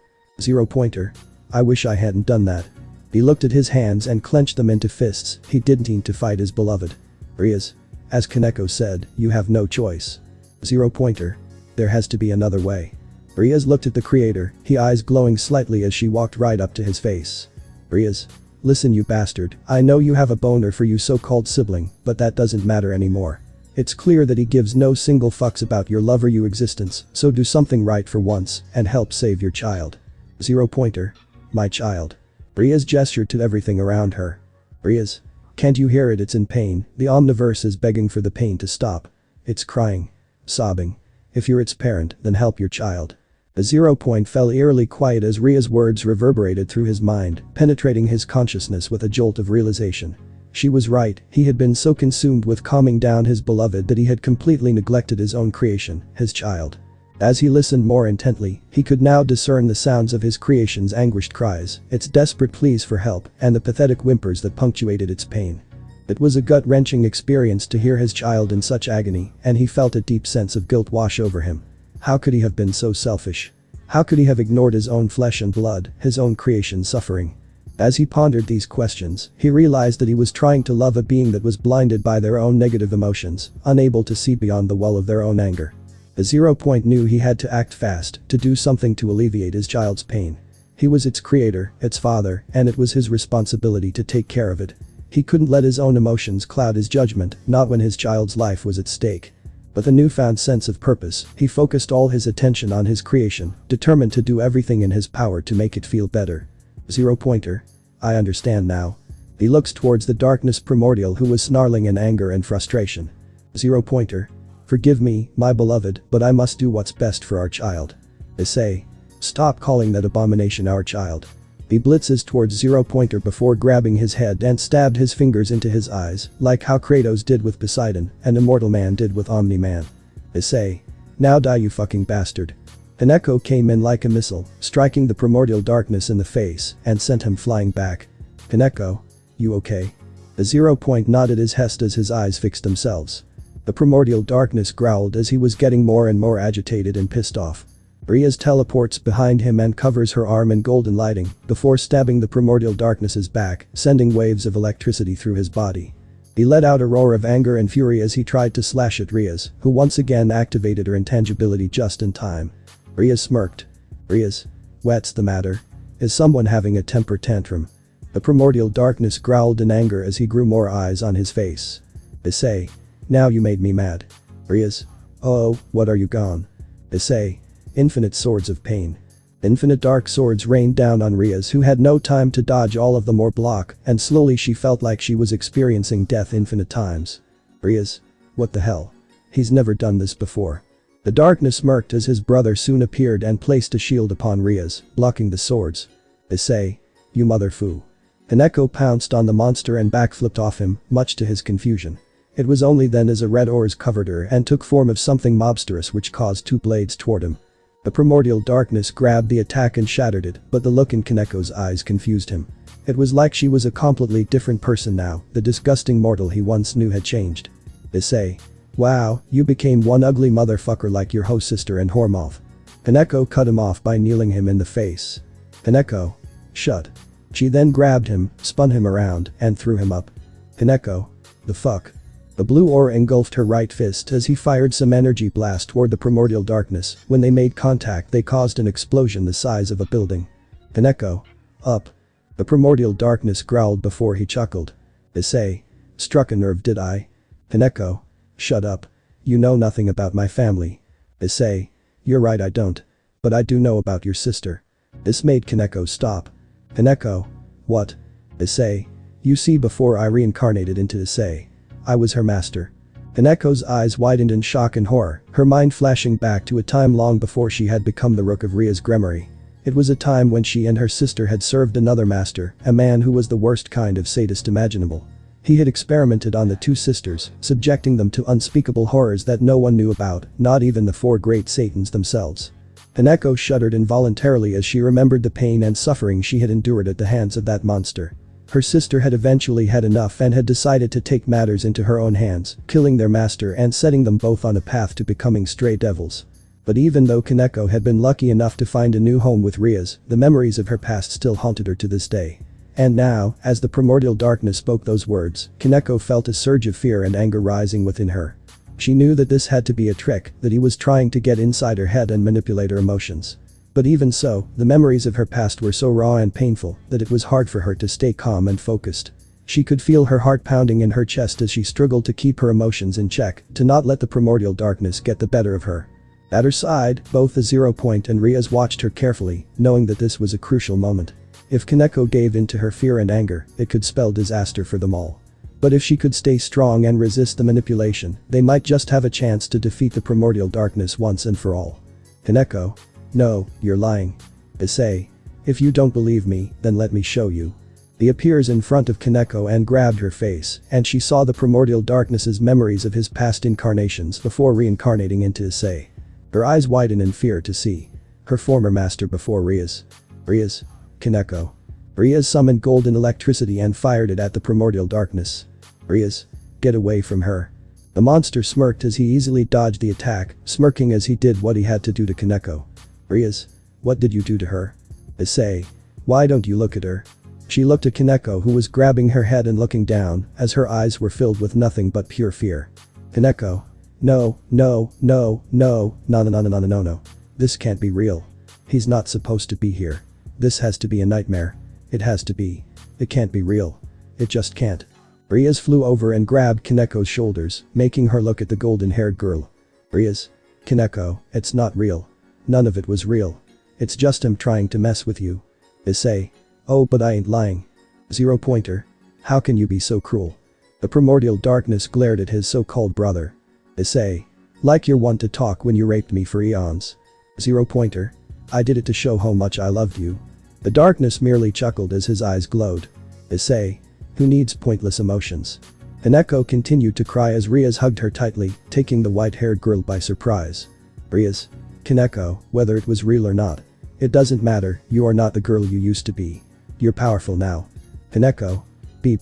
pointer. I wish I hadn't done that. He looked at his hands and clenched them into fists. He didn't need to fight his beloved. Rias. As Kaneko said, you have no choice. 0 pointer. There has to be another way. Rias looked at the creator, his eyes glowing slightly as she walked right up to his face. Rias. Listen you bastard, I know you have a boner for your so-called sibling, but that doesn't matter anymore. It's clear that he gives no single fucks about your love or your existence, so do something right for once, and help save your child. 0 pointer. My child. Rias gestured to everything around her. Rias. Can't you hear it? It's in pain, the omniverse is begging for the pain to stop. It's crying. Sobbing. If you're its parent, then help your child. The 0 point fell eerily quiet as Ria's words reverberated through his mind, penetrating his consciousness with a jolt of realization. She was right, he had been so consumed with calming down his beloved that he had completely neglected his own creation, his child. As he listened more intently, he could now discern the sounds of his creation's anguished cries, its desperate pleas for help, and the pathetic whimpers that punctuated its pain. It was a gut-wrenching experience to hear his child in such agony, and he felt a deep sense of guilt wash over him. How could he have been so selfish? How could he have ignored his own flesh and blood, his own creation's suffering? As he pondered these questions, he realized that he was trying to love a being that was blinded by their own negative emotions, unable to see beyond the wall of their own anger. The 0 point knew he had to act fast, to do something to alleviate his child's pain. He was its creator, its father, and it was his responsibility to take care of it. He couldn't let his own emotions cloud his judgment, not when his child's life was at stake. With a newfound sense of purpose, he focused all his attention on his creation, determined to do everything in his power to make it feel better. 0 pointer. I understand now. He looks towards the darkness primordial who was snarling in anger and frustration. 0 pointer. Forgive me, my beloved, but I must do what's best for our child. Issei. Stop calling that abomination our child. He blitzes towards 0 pointer before grabbing his head and stabbed his fingers into his eyes, like how Kratos did with Poseidon and Immortal Man did with Omni-Man. Issei. Now die you fucking bastard. An echo came in like a missile, striking the primordial darkness in the face and sent him flying back. Kaneko. You okay? The 0 point nodded his head as his eyes fixed themselves. The primordial darkness growled as he was getting more and more agitated and pissed off. Rias teleports behind him and covers her arm in golden lighting before stabbing the primordial darkness's back, sending waves of electricity through his body. He let out a roar of anger and fury as he tried to slash at Rias, who once again activated her intangibility just in time. Rias smirked. Rias. What's the matter? Is someone having a temper tantrum? The primordial darkness growled in anger as he grew more eyes on his face. Issei. Now you made me mad. Rias. Oh, what are you gone? Issei. Infinite swords of pain. Infinite dark swords rained down on Rias, who had no time to dodge all of them or block, and slowly she felt like she was experiencing death infinite times. Rias. What the hell? He's never done this before. The darkness smirked as his brother soon appeared and placed a shield upon Rias, blocking the swords. Issei. You mother foo. An echo pounced on the monster and backflipped off him, much to his confusion. It was only then as a red oars covered her and took form of something mobsterous which caused two blades toward him. The primordial darkness grabbed the attack and shattered it, but the look in Kaneko's eyes confused him. It was like she was a completely different person now, the disgusting mortal he once knew had changed. Issei. Wow, you became one ugly motherfucker like your host sister and Hormoth. Kaneko cut him off by kneeling him in the face. Kaneko. Shut. She then grabbed him, spun him around, and threw him up. Kaneko. The fuck? The blue ore engulfed her right fist as he fired some energy blast toward the primordial darkness. When they made contact, they caused an explosion the size of a building. Kaneko. Up. The primordial darkness growled before he chuckled. Issei. Struck a nerve did I? Kaneko. Shut up. You know nothing about my family. Issei. You're right I don't. But I do know about your sister. This made Kaneko stop. Kaneko? What? Issei. You see, before I reincarnated into Issei, I was her master. Kaneko's eyes widened in shock and horror, her mind flashing back to a time long before she had become the rook of Ria's Gremory. It was a time when she and her sister had served another master, a man who was the worst kind of sadist imaginable. He had experimented on the two sisters, subjecting them to unspeakable horrors that no one knew about, not even the four great Satans themselves. Kaneko shuddered involuntarily as she remembered the pain and suffering she had endured at the hands of that monster. Her sister had eventually had enough and had decided to take matters into her own hands, killing their master and setting them both on a path to becoming stray devils. But even though Kaneko had been lucky enough to find a new home with Ria's, the memories of her past still haunted her to this day. And now, as the primordial darkness spoke those words, Kaneko felt a surge of fear and anger rising within her. She knew that this had to be a trick, that he was trying to get inside her head and manipulate her emotions. But even so, the memories of her past were so raw and painful that it was hard for her to stay calm and focused. She could feel her heart pounding in her chest as she struggled to keep her emotions in check, to not let the primordial darkness get the better of her. At her side, both the 0 Point and Riaz watched her carefully, knowing that this was a crucial moment. If Kaneko gave in to her fear and anger, it could spell disaster for them all. But if she could stay strong and resist the manipulation, they might just have a chance to defeat the primordial darkness once and for all. Kaneko? No, you're lying. Issei. If you don't believe me, then let me show you. He appears in front of Kaneko and grabbed her face, and she saw the primordial darkness's memories of his past incarnations before reincarnating into Issei. Her eyes widen in fear to see her former master before Riaz. Riaz? Kaneko. Riaz summoned golden electricity and fired it at the primordial darkness. Riaz. Get away from her. The monster smirked as he easily dodged the attack, smirking as he did what he had to do to Kaneko. Riaz. What did you do to her? Issei. Why don't you look at her? She looked at Kaneko, who was grabbing her head and looking down, as her eyes were filled with nothing but pure fear. Kaneko. No, no, no, no, no, no, no, no, no, no. This can't be real. He's not supposed to be here. This has to be a nightmare. It has to be. It can't be real. It just can't. Riaz flew over and grabbed Kaneko's shoulders, making her look at the golden-haired girl. Riaz. Kaneko, it's not real. None of it was real. It's just him trying to mess with you. Issei. Oh, but I ain't lying. 0 Pointer. How can you be so cruel? The primordial darkness glared at his so-called brother. Issei. Like you're one to talk when you raped me for eons. 0 Pointer. I did it to show how much I loved you. The darkness merely chuckled as his eyes glowed. Issei. Who needs pointless emotions? Kaneko continued to cry as Riaz hugged her tightly, taking the white-haired girl by surprise. Riaz. Kaneko, whether it was real or not. It doesn't matter, you are not the girl you used to be. You're powerful now. Kaneko.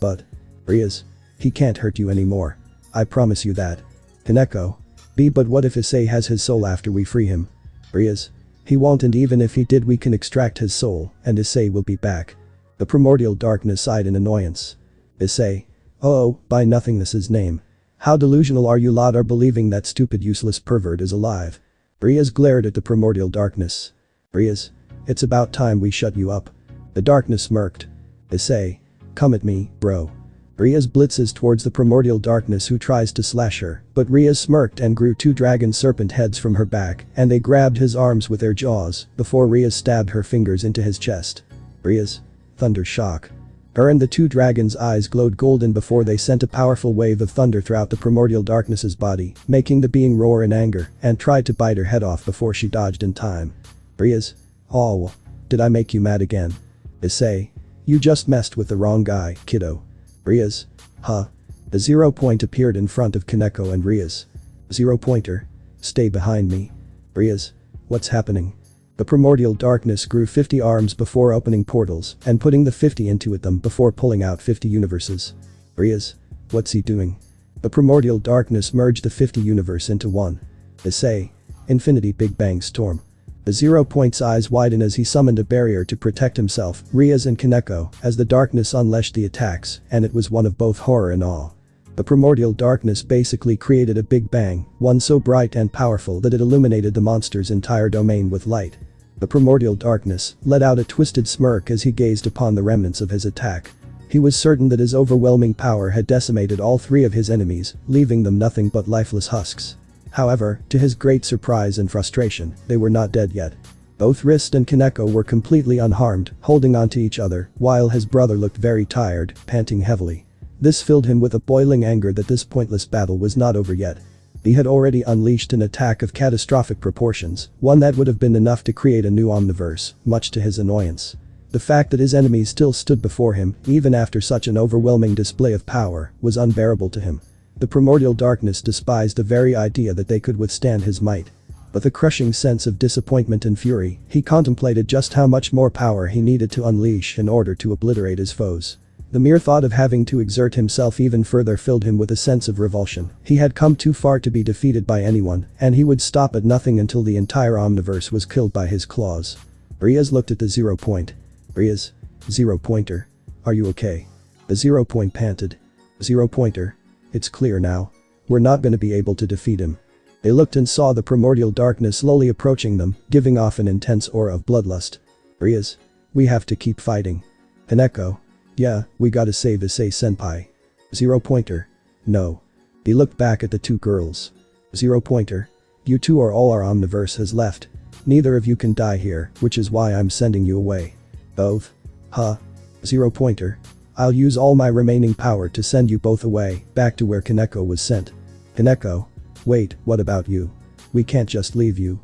But. Riaz. He can't hurt you anymore. I promise you that. Kaneko. But what if Issei has his soul after we free him? Riaz. He won't, and even if he did, we can extract his soul, and Issei will be back. The primordial darkness sighed in annoyance. Issei. Oh, by nothingness's name. How delusional are you lot are believing that stupid useless pervert is alive. Riaz glared at the primordial darkness. Riaz. It's about time we shut you up. The darkness smirked. Issei. Come at me, bro. Riaz blitzes towards the primordial darkness, who tries to slash her, but Riaz smirked and grew 2 dragon serpent heads from her back, and they grabbed his arms with their jaws, before Riaz stabbed her fingers into his chest. Riaz. Thunder shock. Her and the 2 dragons' eyes glowed golden before they sent a powerful wave of thunder throughout the primordial darkness's body, making the being roar in anger, and tried to bite her head off before she dodged in time. Riaz. Oh. Did I make you mad again? Issei. You just messed with the wrong guy, kiddo. Riaz. Huh. The 0 Point appeared in front of Kaneko and Riaz. 0 Pointer. Stay behind me. Riaz. What's happening? The primordial darkness grew 50 arms before opening portals and putting the 50 into them before pulling out 50 universes. Riaz. What's he doing? The primordial darkness merged the 50 universe into one. Issei. Infinity Big Bang Storm. The 0 Point's eyes widen as he summoned a barrier to protect himself, Riaz and Kaneko, as the darkness unleashed the attacks, and it was one of both horror and awe. The primordial darkness basically created a big bang, one so bright and powerful that it illuminated the monster's entire domain with light. The primordial darkness let out a twisted smirk as he gazed upon the remnants of his attack. He was certain that his overwhelming power had decimated all 3 of his enemies, leaving them nothing but lifeless husks. However, to his great surprise and frustration, they were not dead yet. Both Wrist and Kaneko were completely unharmed, holding onto each other, while his brother looked very tired, panting heavily. This filled him with a boiling anger that this pointless battle was not over yet. He had already unleashed an attack of catastrophic proportions, one that would have been enough to create a new omniverse, much to his annoyance. The fact that his enemies still stood before him, even after such an overwhelming display of power, was unbearable to him. The primordial darkness despised the very idea that they could withstand his might. With a crushing sense of disappointment and fury, he contemplated just how much more power he needed to unleash in order to obliterate his foes. The mere thought of having to exert himself even further filled him with a sense of revulsion. He had come too far to be defeated by anyone, and he would stop at nothing until the entire omniverse was killed by his claws. Riaz looked at the 0 point. Riaz? 0 pointer. Are you okay? The 0 point panted. 0 pointer. It's clear now. We're not gonna be able to defeat him. They looked and saw the primordial darkness slowly approaching them, giving off an intense aura of bloodlust. Riaz? We have to keep fighting. Kaneko? Yeah, we gotta save Issei senpai. 0 pointer. No. He looked back at the two girls. 0 pointer. You two are all our omniverse has left. Neither of you can die here, which is why I'm sending you away. Both? Huh? 0 pointer. I'll use all my remaining power to send you both away, back to where Kaneko was sent. Kaneko? Wait, what about you? We can't just leave you.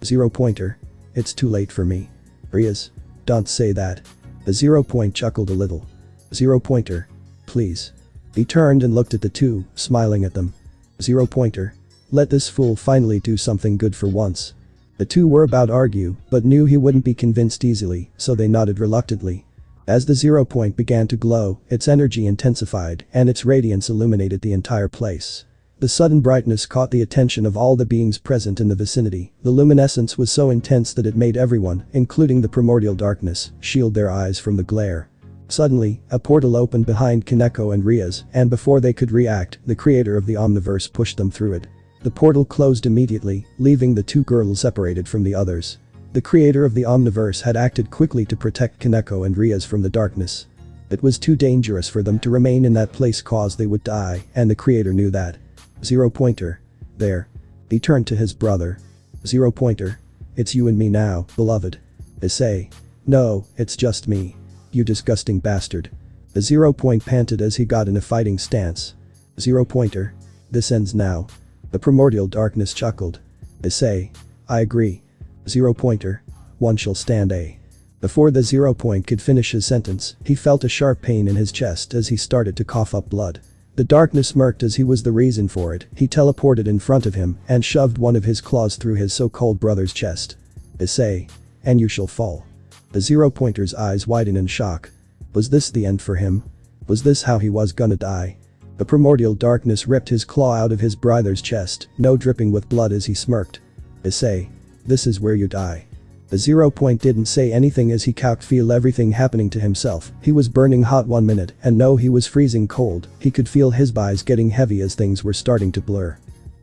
0 pointer. It's too late for me. Riaz? Don't say that. The 0 point chuckled a little. 0 pointer. Please. He turned and looked at the two, smiling at them. 0 pointer. Let this fool finally do something good for once. The two were about to argue, but knew he wouldn't be convinced easily, so they nodded reluctantly. As the 0 point began to glow, its energy intensified, and its radiance illuminated the entire place. The sudden brightness caught the attention of all the beings present in the vicinity. The luminescence was so intense that it made everyone, including the primordial darkness, shield their eyes from the glare. Suddenly, a portal opened behind Kaneko and Riaz, and before they could react, the creator of the omniverse pushed them through it. The portal closed immediately, leaving the two girls separated from the others. The creator of the omniverse had acted quickly to protect Kaneko and Riaz from the darkness. It was too dangerous for them to remain in that place cause they would die, and the creator knew that. 0 pointer. There. He turned to his brother. 0 pointer. It's you and me now, beloved. Issei. No, it's just me. You disgusting bastard. The 0 point panted as he got in a fighting stance. 0 pointer. This ends now. The primordial darkness chuckled. Issei. I agree. 0 pointer. One shall stand a. Before the 0 point could finish his sentence, he felt a sharp pain in his chest as he started to cough up blood. The darkness smirked as he was the reason for it. He teleported in front of him and shoved one of his claws through his so-called brother's chest. Issei. And you shall fall. The 0 pointer's eyes widened in shock. Was this the end for him? Was this how he was gonna die? The primordial darkness ripped his claw out of his brother's chest, no dripping with blood as he smirked. Issei. This is where you die. The 0 point didn't say anything as he could feel everything happening to himself. He was burning hot 1 minute and no he was freezing cold. He could feel his eyes getting heavy as things were starting to blur.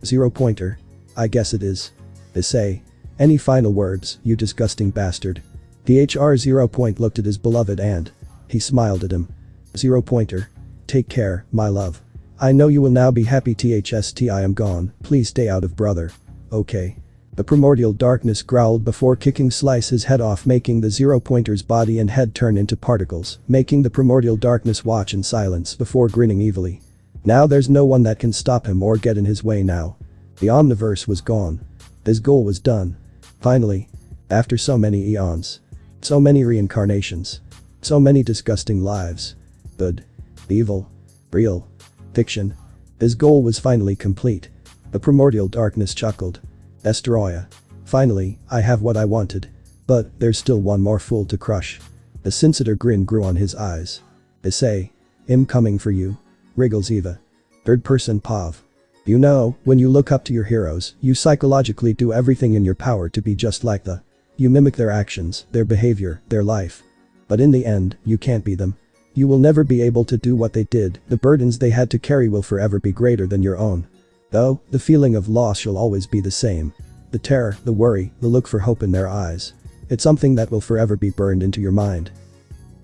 0 pointer. I guess it is. Issei. Any final words, you disgusting bastard? The 0 point looked at his beloved and he smiled at him. 0 pointer. Take care, my love. I know you will now be happy tht I am gone, please stay out of brother. Okay. The primordial darkness growled before kicking Slice his head off, making the 0 pointer's body and head turn into particles, making the primordial darkness watch in silence before grinning evilly. Now there's no one that can stop him or get in his way now. The omniverse was gone. His goal was done. Finally. After so many eons. So many reincarnations. So many disgusting lives. Good. Evil. Real. Fiction. His goal was finally complete. The primordial darkness chuckled. Destoroyah. Finally, I have what I wanted. But, there's still one more fool to crush. A sinister grin grew on his eyes. Issei. I'm coming for you. Wriggles Eva. Third person Pav. You know, when you look up to your heroes, you psychologically do everything in your power to be just like the. You mimic their actions, their behavior, their life. But in the end, you can't be them. You will never be able to do what they did, the burdens they had to carry will forever be greater than your own. Though, the feeling of loss shall always be the same. The terror, the worry, the look for hope in their eyes. It's something that will forever be burned into your mind.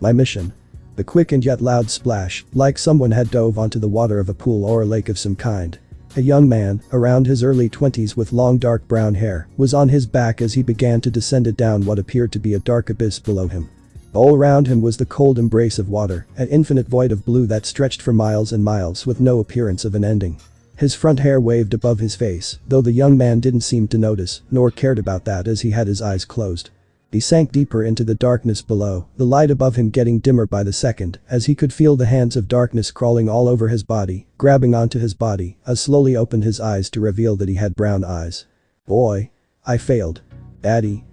My mission. The quick and yet loud splash, like someone had dove onto the water of a pool or a lake of some kind. A young man, around his early 20s with long dark brown hair, was on his back as he began to descend down what appeared to be a dark abyss below him. All around him was the cold embrace of water, an infinite void of blue that stretched for miles and miles with no appearance of an ending. His front hair waved above his face, though the young man didn't seem to notice, nor cared about that as he had his eyes closed. He sank deeper into the darkness below, the light above him getting dimmer by the second, as he could feel the hands of darkness crawling all over his body, grabbing onto his body, as slowly opened his eyes to reveal that he had brown eyes. Boy. I failed. Daddy.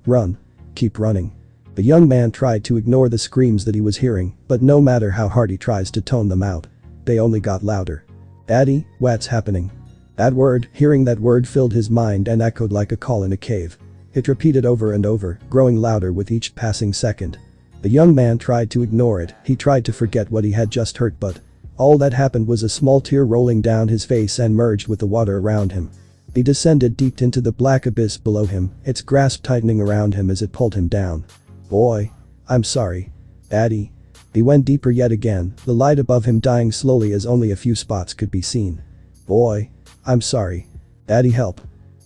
Run. Keep running. The young man tried to ignore the screams that he was hearing, but no matter how hard he tries to tone them out, they only got louder. Daddy, what's happening? Hearing that word filled his mind and echoed like a call in a cave. It repeated over and over, growing louder with each passing second. The young man tried to ignore it, he tried to forget what he had just heard, but all that happened was a small tear rolling down his face and merged with the water around him. He descended deep into the black abyss below him, its grasp tightening around him as it pulled him down. Boy. I'm sorry. Daddy. He went deeper yet again, the light above him dying slowly as only a few spots could be seen. Boy. I'm sorry. Daddy, help.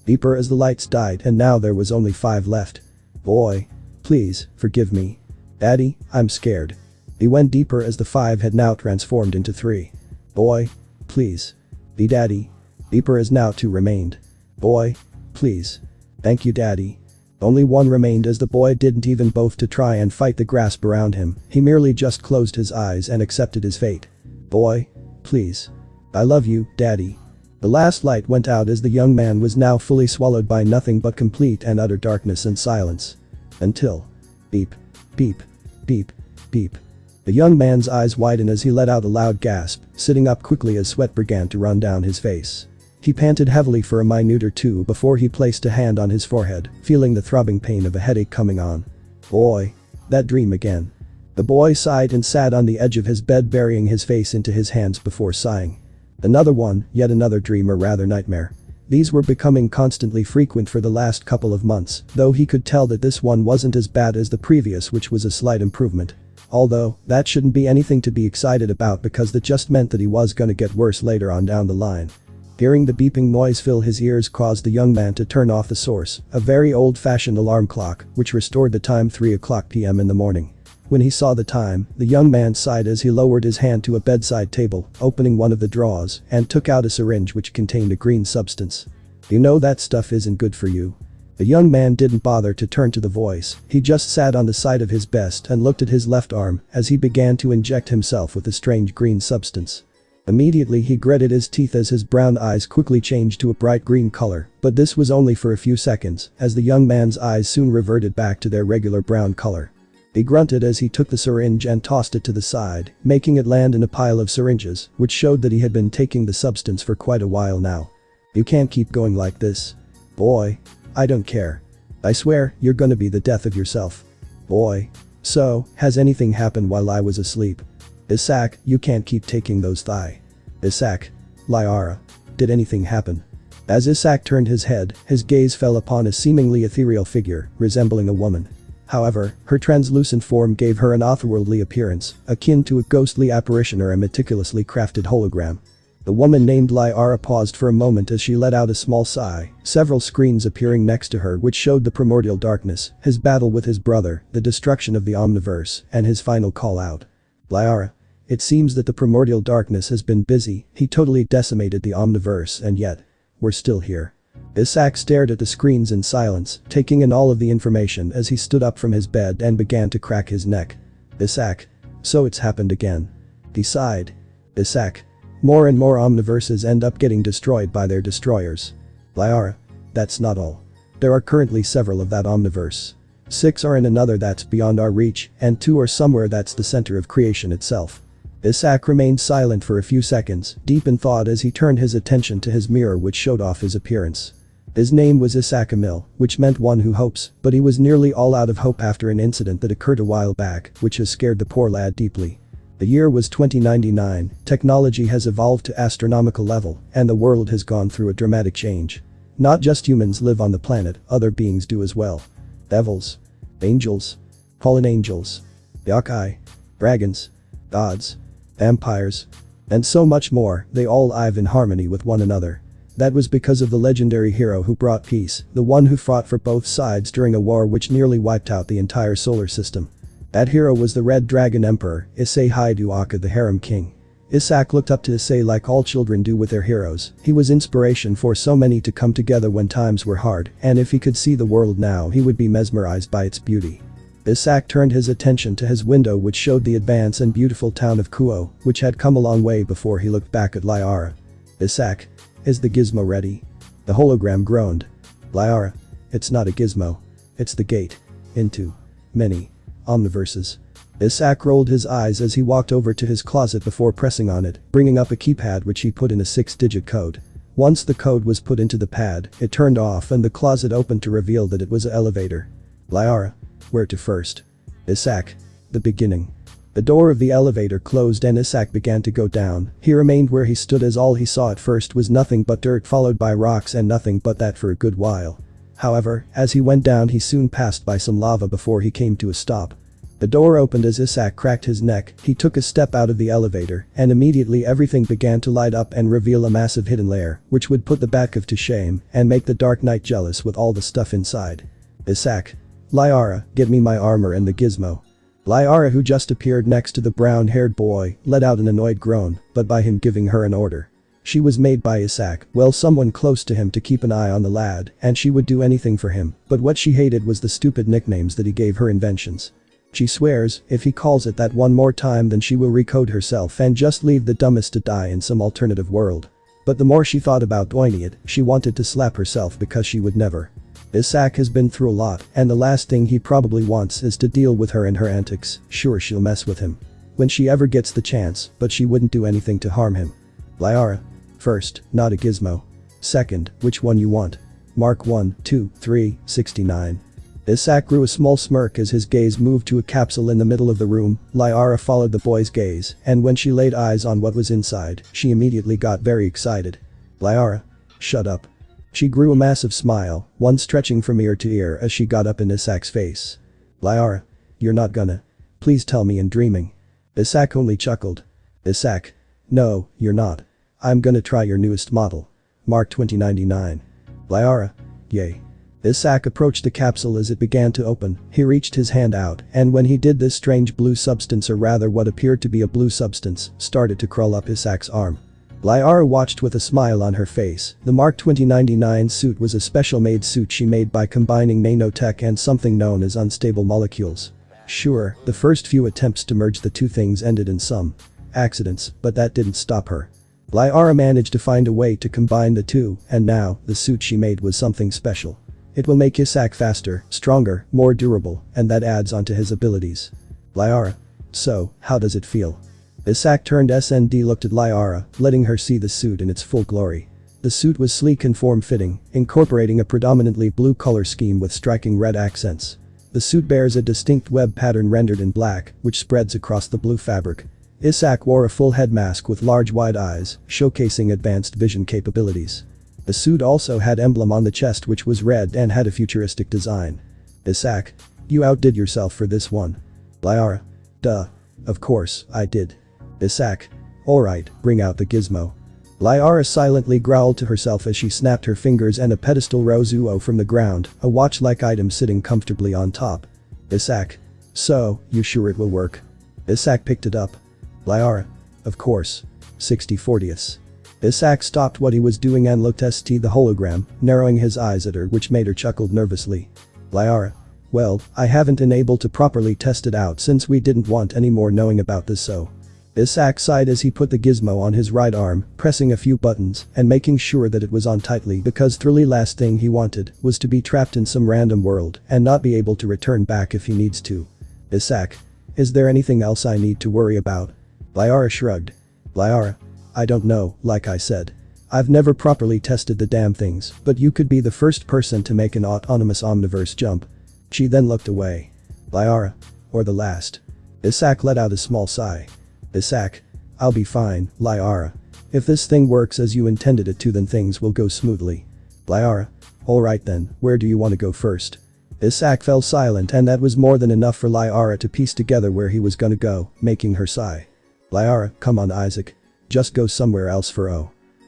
Deeper as the lights died, and now there was only 5 left. Boy. Please, forgive me. Daddy, I'm scared. He went deeper as the 5 had now transformed into 3. Boy. Please. Be Daddy. Deeper as now 2 remained. Boy. Please. Thank you, Daddy. Only 1 remained as the boy didn't even bother to try and fight the grasp around him, he merely just closed his eyes and accepted his fate. Boy. Please. I love you, Daddy. The last light went out as the young man was now fully swallowed by nothing but complete and utter darkness and silence. Until. Beep. Beep. Beep. Beep. The young man's eyes widened as he let out a loud gasp, sitting up quickly as sweat began to run down his face. He panted heavily for a minute or two before he placed a hand on his forehead, feeling the throbbing pain of a headache coming on. Boy. That dream again. The boy sighed and sat on the edge of his bed, burying his face into his hands before sighing. Another one, yet another dream, or rather nightmare. These were becoming constantly frequent for the last couple of months, though he could tell that this one wasn't as bad as the previous, which was a slight improvement. Although, that shouldn't be anything to be excited about because that just meant that he was gonna get worse later on down the line. Hearing the beeping noise fill his ears caused the young man to turn off the source, a very old-fashioned alarm clock, which restored the time 3:00 p.m. in the morning. When he saw the time, the young man sighed as he lowered his hand to a bedside table, opening one of the drawers, and took out a syringe which contained a green substance. You know that stuff isn't good for you. The young man didn't bother to turn to the voice, he just sat on the side of his bed and looked at his left arm as he began to inject himself with the strange green substance. Immediately he gritted his teeth as his brown eyes quickly changed to a bright green color, but this was only for a few seconds, as the young man's eyes soon reverted back to their regular brown color. He grunted as he took the syringe and tossed it to the side, making it land in a pile of syringes, which showed that he had been taking the substance for quite a while now. You can't keep going like this. Boy. I don't care. I swear, you're gonna be the death of yourself. Boy. So, has anything happened while I was asleep? Issei, you can't keep taking those Issei. Lyara. Did anything happen? As Issei turned his head, his gaze fell upon a seemingly ethereal figure, resembling a woman. However, her translucent form gave her an otherworldly appearance, akin to a ghostly apparition or a meticulously crafted hologram. The woman named Lyara paused for a moment as she let out a small sigh, several screens appearing next to her which showed the primordial darkness, his battle with his brother, the destruction of the Omniverse, and his final call out. Lyara. It seems that the primordial darkness has been busy, he totally decimated the Omniverse, and yet, we're still here. Issei stared at the screens in silence, taking in all of the information as he stood up from his bed and began to crack his neck. Issei. So it's happened again. He sighed. Issei. More and more Omniverses end up getting destroyed by their destroyers. Lyara. That's not all. There are currently several of that Omniverse. 6 are in another that's beyond our reach, and 2 are somewhere that's the center of creation itself. Issei remained silent for a few seconds, deep in thought as he turned his attention to his mirror which showed off his appearance. His name was Issei, which meant one who hopes, but he was nearly all out of hope after an incident that occurred a while back, which has scared the poor lad deeply. The year was 2099, technology has evolved to astronomical level, and the world has gone through a dramatic change. Not just humans live on the planet, other beings do as well. Devils. Angels. Fallen angels. Yokai. Dragons. Gods. Vampires. And so much more, they all live in harmony with one another. That was because of the legendary hero who brought peace, the one who fought for both sides during a war which nearly wiped out the entire solar system. That hero was the Red Dragon Emperor, Issei the Harem King. Issei looked up to Issei like all children do with their heroes. He was inspiration for so many to come together when times were hard, and if he could see the world now he would be mesmerized by its beauty. Issei turned his attention to his window which showed the advanced and beautiful town of Kuo, which had come a long way before he looked back at Liara. Issei, is the gizmo ready? The hologram groaned. Liara, it's not a gizmo. It's the gate. Into many omniverses. Issei rolled his eyes as he walked over to his closet before pressing on it, bringing up a keypad which he put in a 6-digit code. Once the code was put into the pad, it turned off and the closet opened to reveal that it was an elevator. Liara, where to first? Issei, the beginning. The door of the elevator closed and Issei began to go down. He remained where he stood as all he saw at first was nothing but dirt followed by rocks and nothing but that for a good while. However, as he went down he soon passed by some lava before he came to a stop. The door opened as Issei cracked his neck. He took a step out of the elevator and immediately everything began to light up and reveal a massive hidden lair which would put the Batcave to shame and make the Dark Knight jealous with all the stuff inside. Issei, Liara, get me my armor and the gizmo. Liara, who just appeared next to the brown-haired boy, let out an annoyed groan, but by him giving her an order. She was made by Issei, well, someone close to him to keep an eye on the lad, and she would do anything for him, but what she hated was the stupid nicknames that he gave her inventions. She swears, if he calls it that one more time then she will recode herself and just leave the dumbest to die in some alternative world. But the more she thought about doing it, she wanted to slap herself because she would never. Issei has been through a lot, and the last thing he probably wants is to deal with her and her antics. Sure, she'll mess with him when she ever gets the chance, but she wouldn't do anything to harm him. Liara. First, not a gizmo. Second, which one you want? Mark 1, 2, 3, 69. Issei grew a small smirk as his gaze moved to a capsule in the middle of the room. Liara followed the boy's gaze, and when she laid eyes on what was inside, she immediately got very excited. Liara. Shut up. She grew a massive smile, one stretching from ear to ear as she got up in Issei's face. Liara. You're not gonna. Please tell me in dreaming. Issei only chuckled. Issei. No, you're not. I'm gonna try your newest model. Mark 2099. Liara. Yay. Issei approached the capsule as it began to open. He reached his hand out, and when he did this strange blue substance, or rather what appeared to be a blue substance, started to crawl up Issei's arm. Liara watched with a smile on her face. The Mark 2099 suit was a special-made suit she made by combining nanotech and something known as unstable molecules. Sure, the first few attempts to merge the two things ended in some accidents, but that didn't stop her. Liara managed to find a way to combine the two, and now, the suit she made was something special. It will make Issei faster, stronger, more durable, and that adds onto his abilities. Liara. So, how does it feel? Issei turned SND, looked at Liara, letting her see the suit in its full glory. The suit was sleek and form-fitting, incorporating a predominantly blue color scheme with striking red accents. The suit bears a distinct web pattern rendered in black, which spreads across the blue fabric. Issei wore a full head mask with large wide eyes, showcasing advanced vision capabilities. The suit also had emblem on the chest which was red and had a futuristic design. Issei. You outdid yourself for this one. Liara. Duh. Of course, I did. Issei. Alright, bring out the gizmo. Liara silently growled to herself as she snapped her fingers and a pedestal rose from the ground, a watch-like item sitting comfortably on top. Issei. So, you sure it will work? Issei picked it up. Liara. Of course. 60/40ths. Issei stopped what he was doing and looked at the hologram, narrowing his eyes at her, which made her chuckle nervously. Liara. Well, I haven't been able to properly test it out since we didn't want any more knowing about this, so. Issei sighed as he put the gizmo on his right arm, pressing a few buttons and making sure that it was on tightly because the last thing he wanted was to be trapped in some random world and not be able to return back if he needs to. Issei. Is there anything else I need to worry about? Liara shrugged. Liara. I don't know, like I said. I've never properly tested the damn things, but you could be the first person to make an autonomous omniverse jump. She then looked away. Liara. Or the last. Issei let out a small sigh. Issei. I'll be fine, Liara. If this thing works as you intended it to then things will go smoothly. Liara. Alright then, where do you want to go first? Issei fell silent and that was more than enough for Liara to piece together where he was gonna go, making her sigh. Liara, come on Isaac. Just go somewhere else for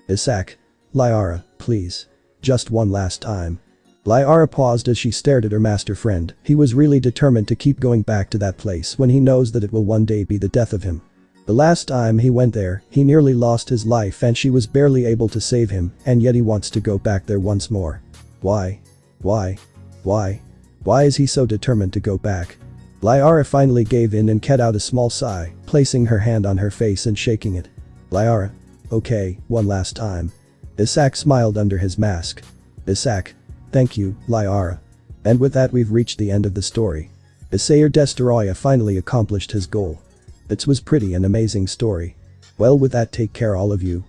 Issei. Liara, please. Just one last time. Liara paused as she stared at her master friend. He was really determined to keep going back to that place when he knows that it will one day be the death of him. The last time he went there, he nearly lost his life and she was barely able to save him, and yet he wants to go back there once more. Why? Why? Why? Why is he so determined to go back? Liara finally gave in and let out a small sigh, placing her hand on her face and shaking it. Liara. Okay, one last time. Issei smiled under his mask. Issei. Thank you, Liara. And with that we've reached the end of the story. Kaiju Destoroyah finally accomplished his goal. It was pretty an amazing story. Well, with that, take care all of you.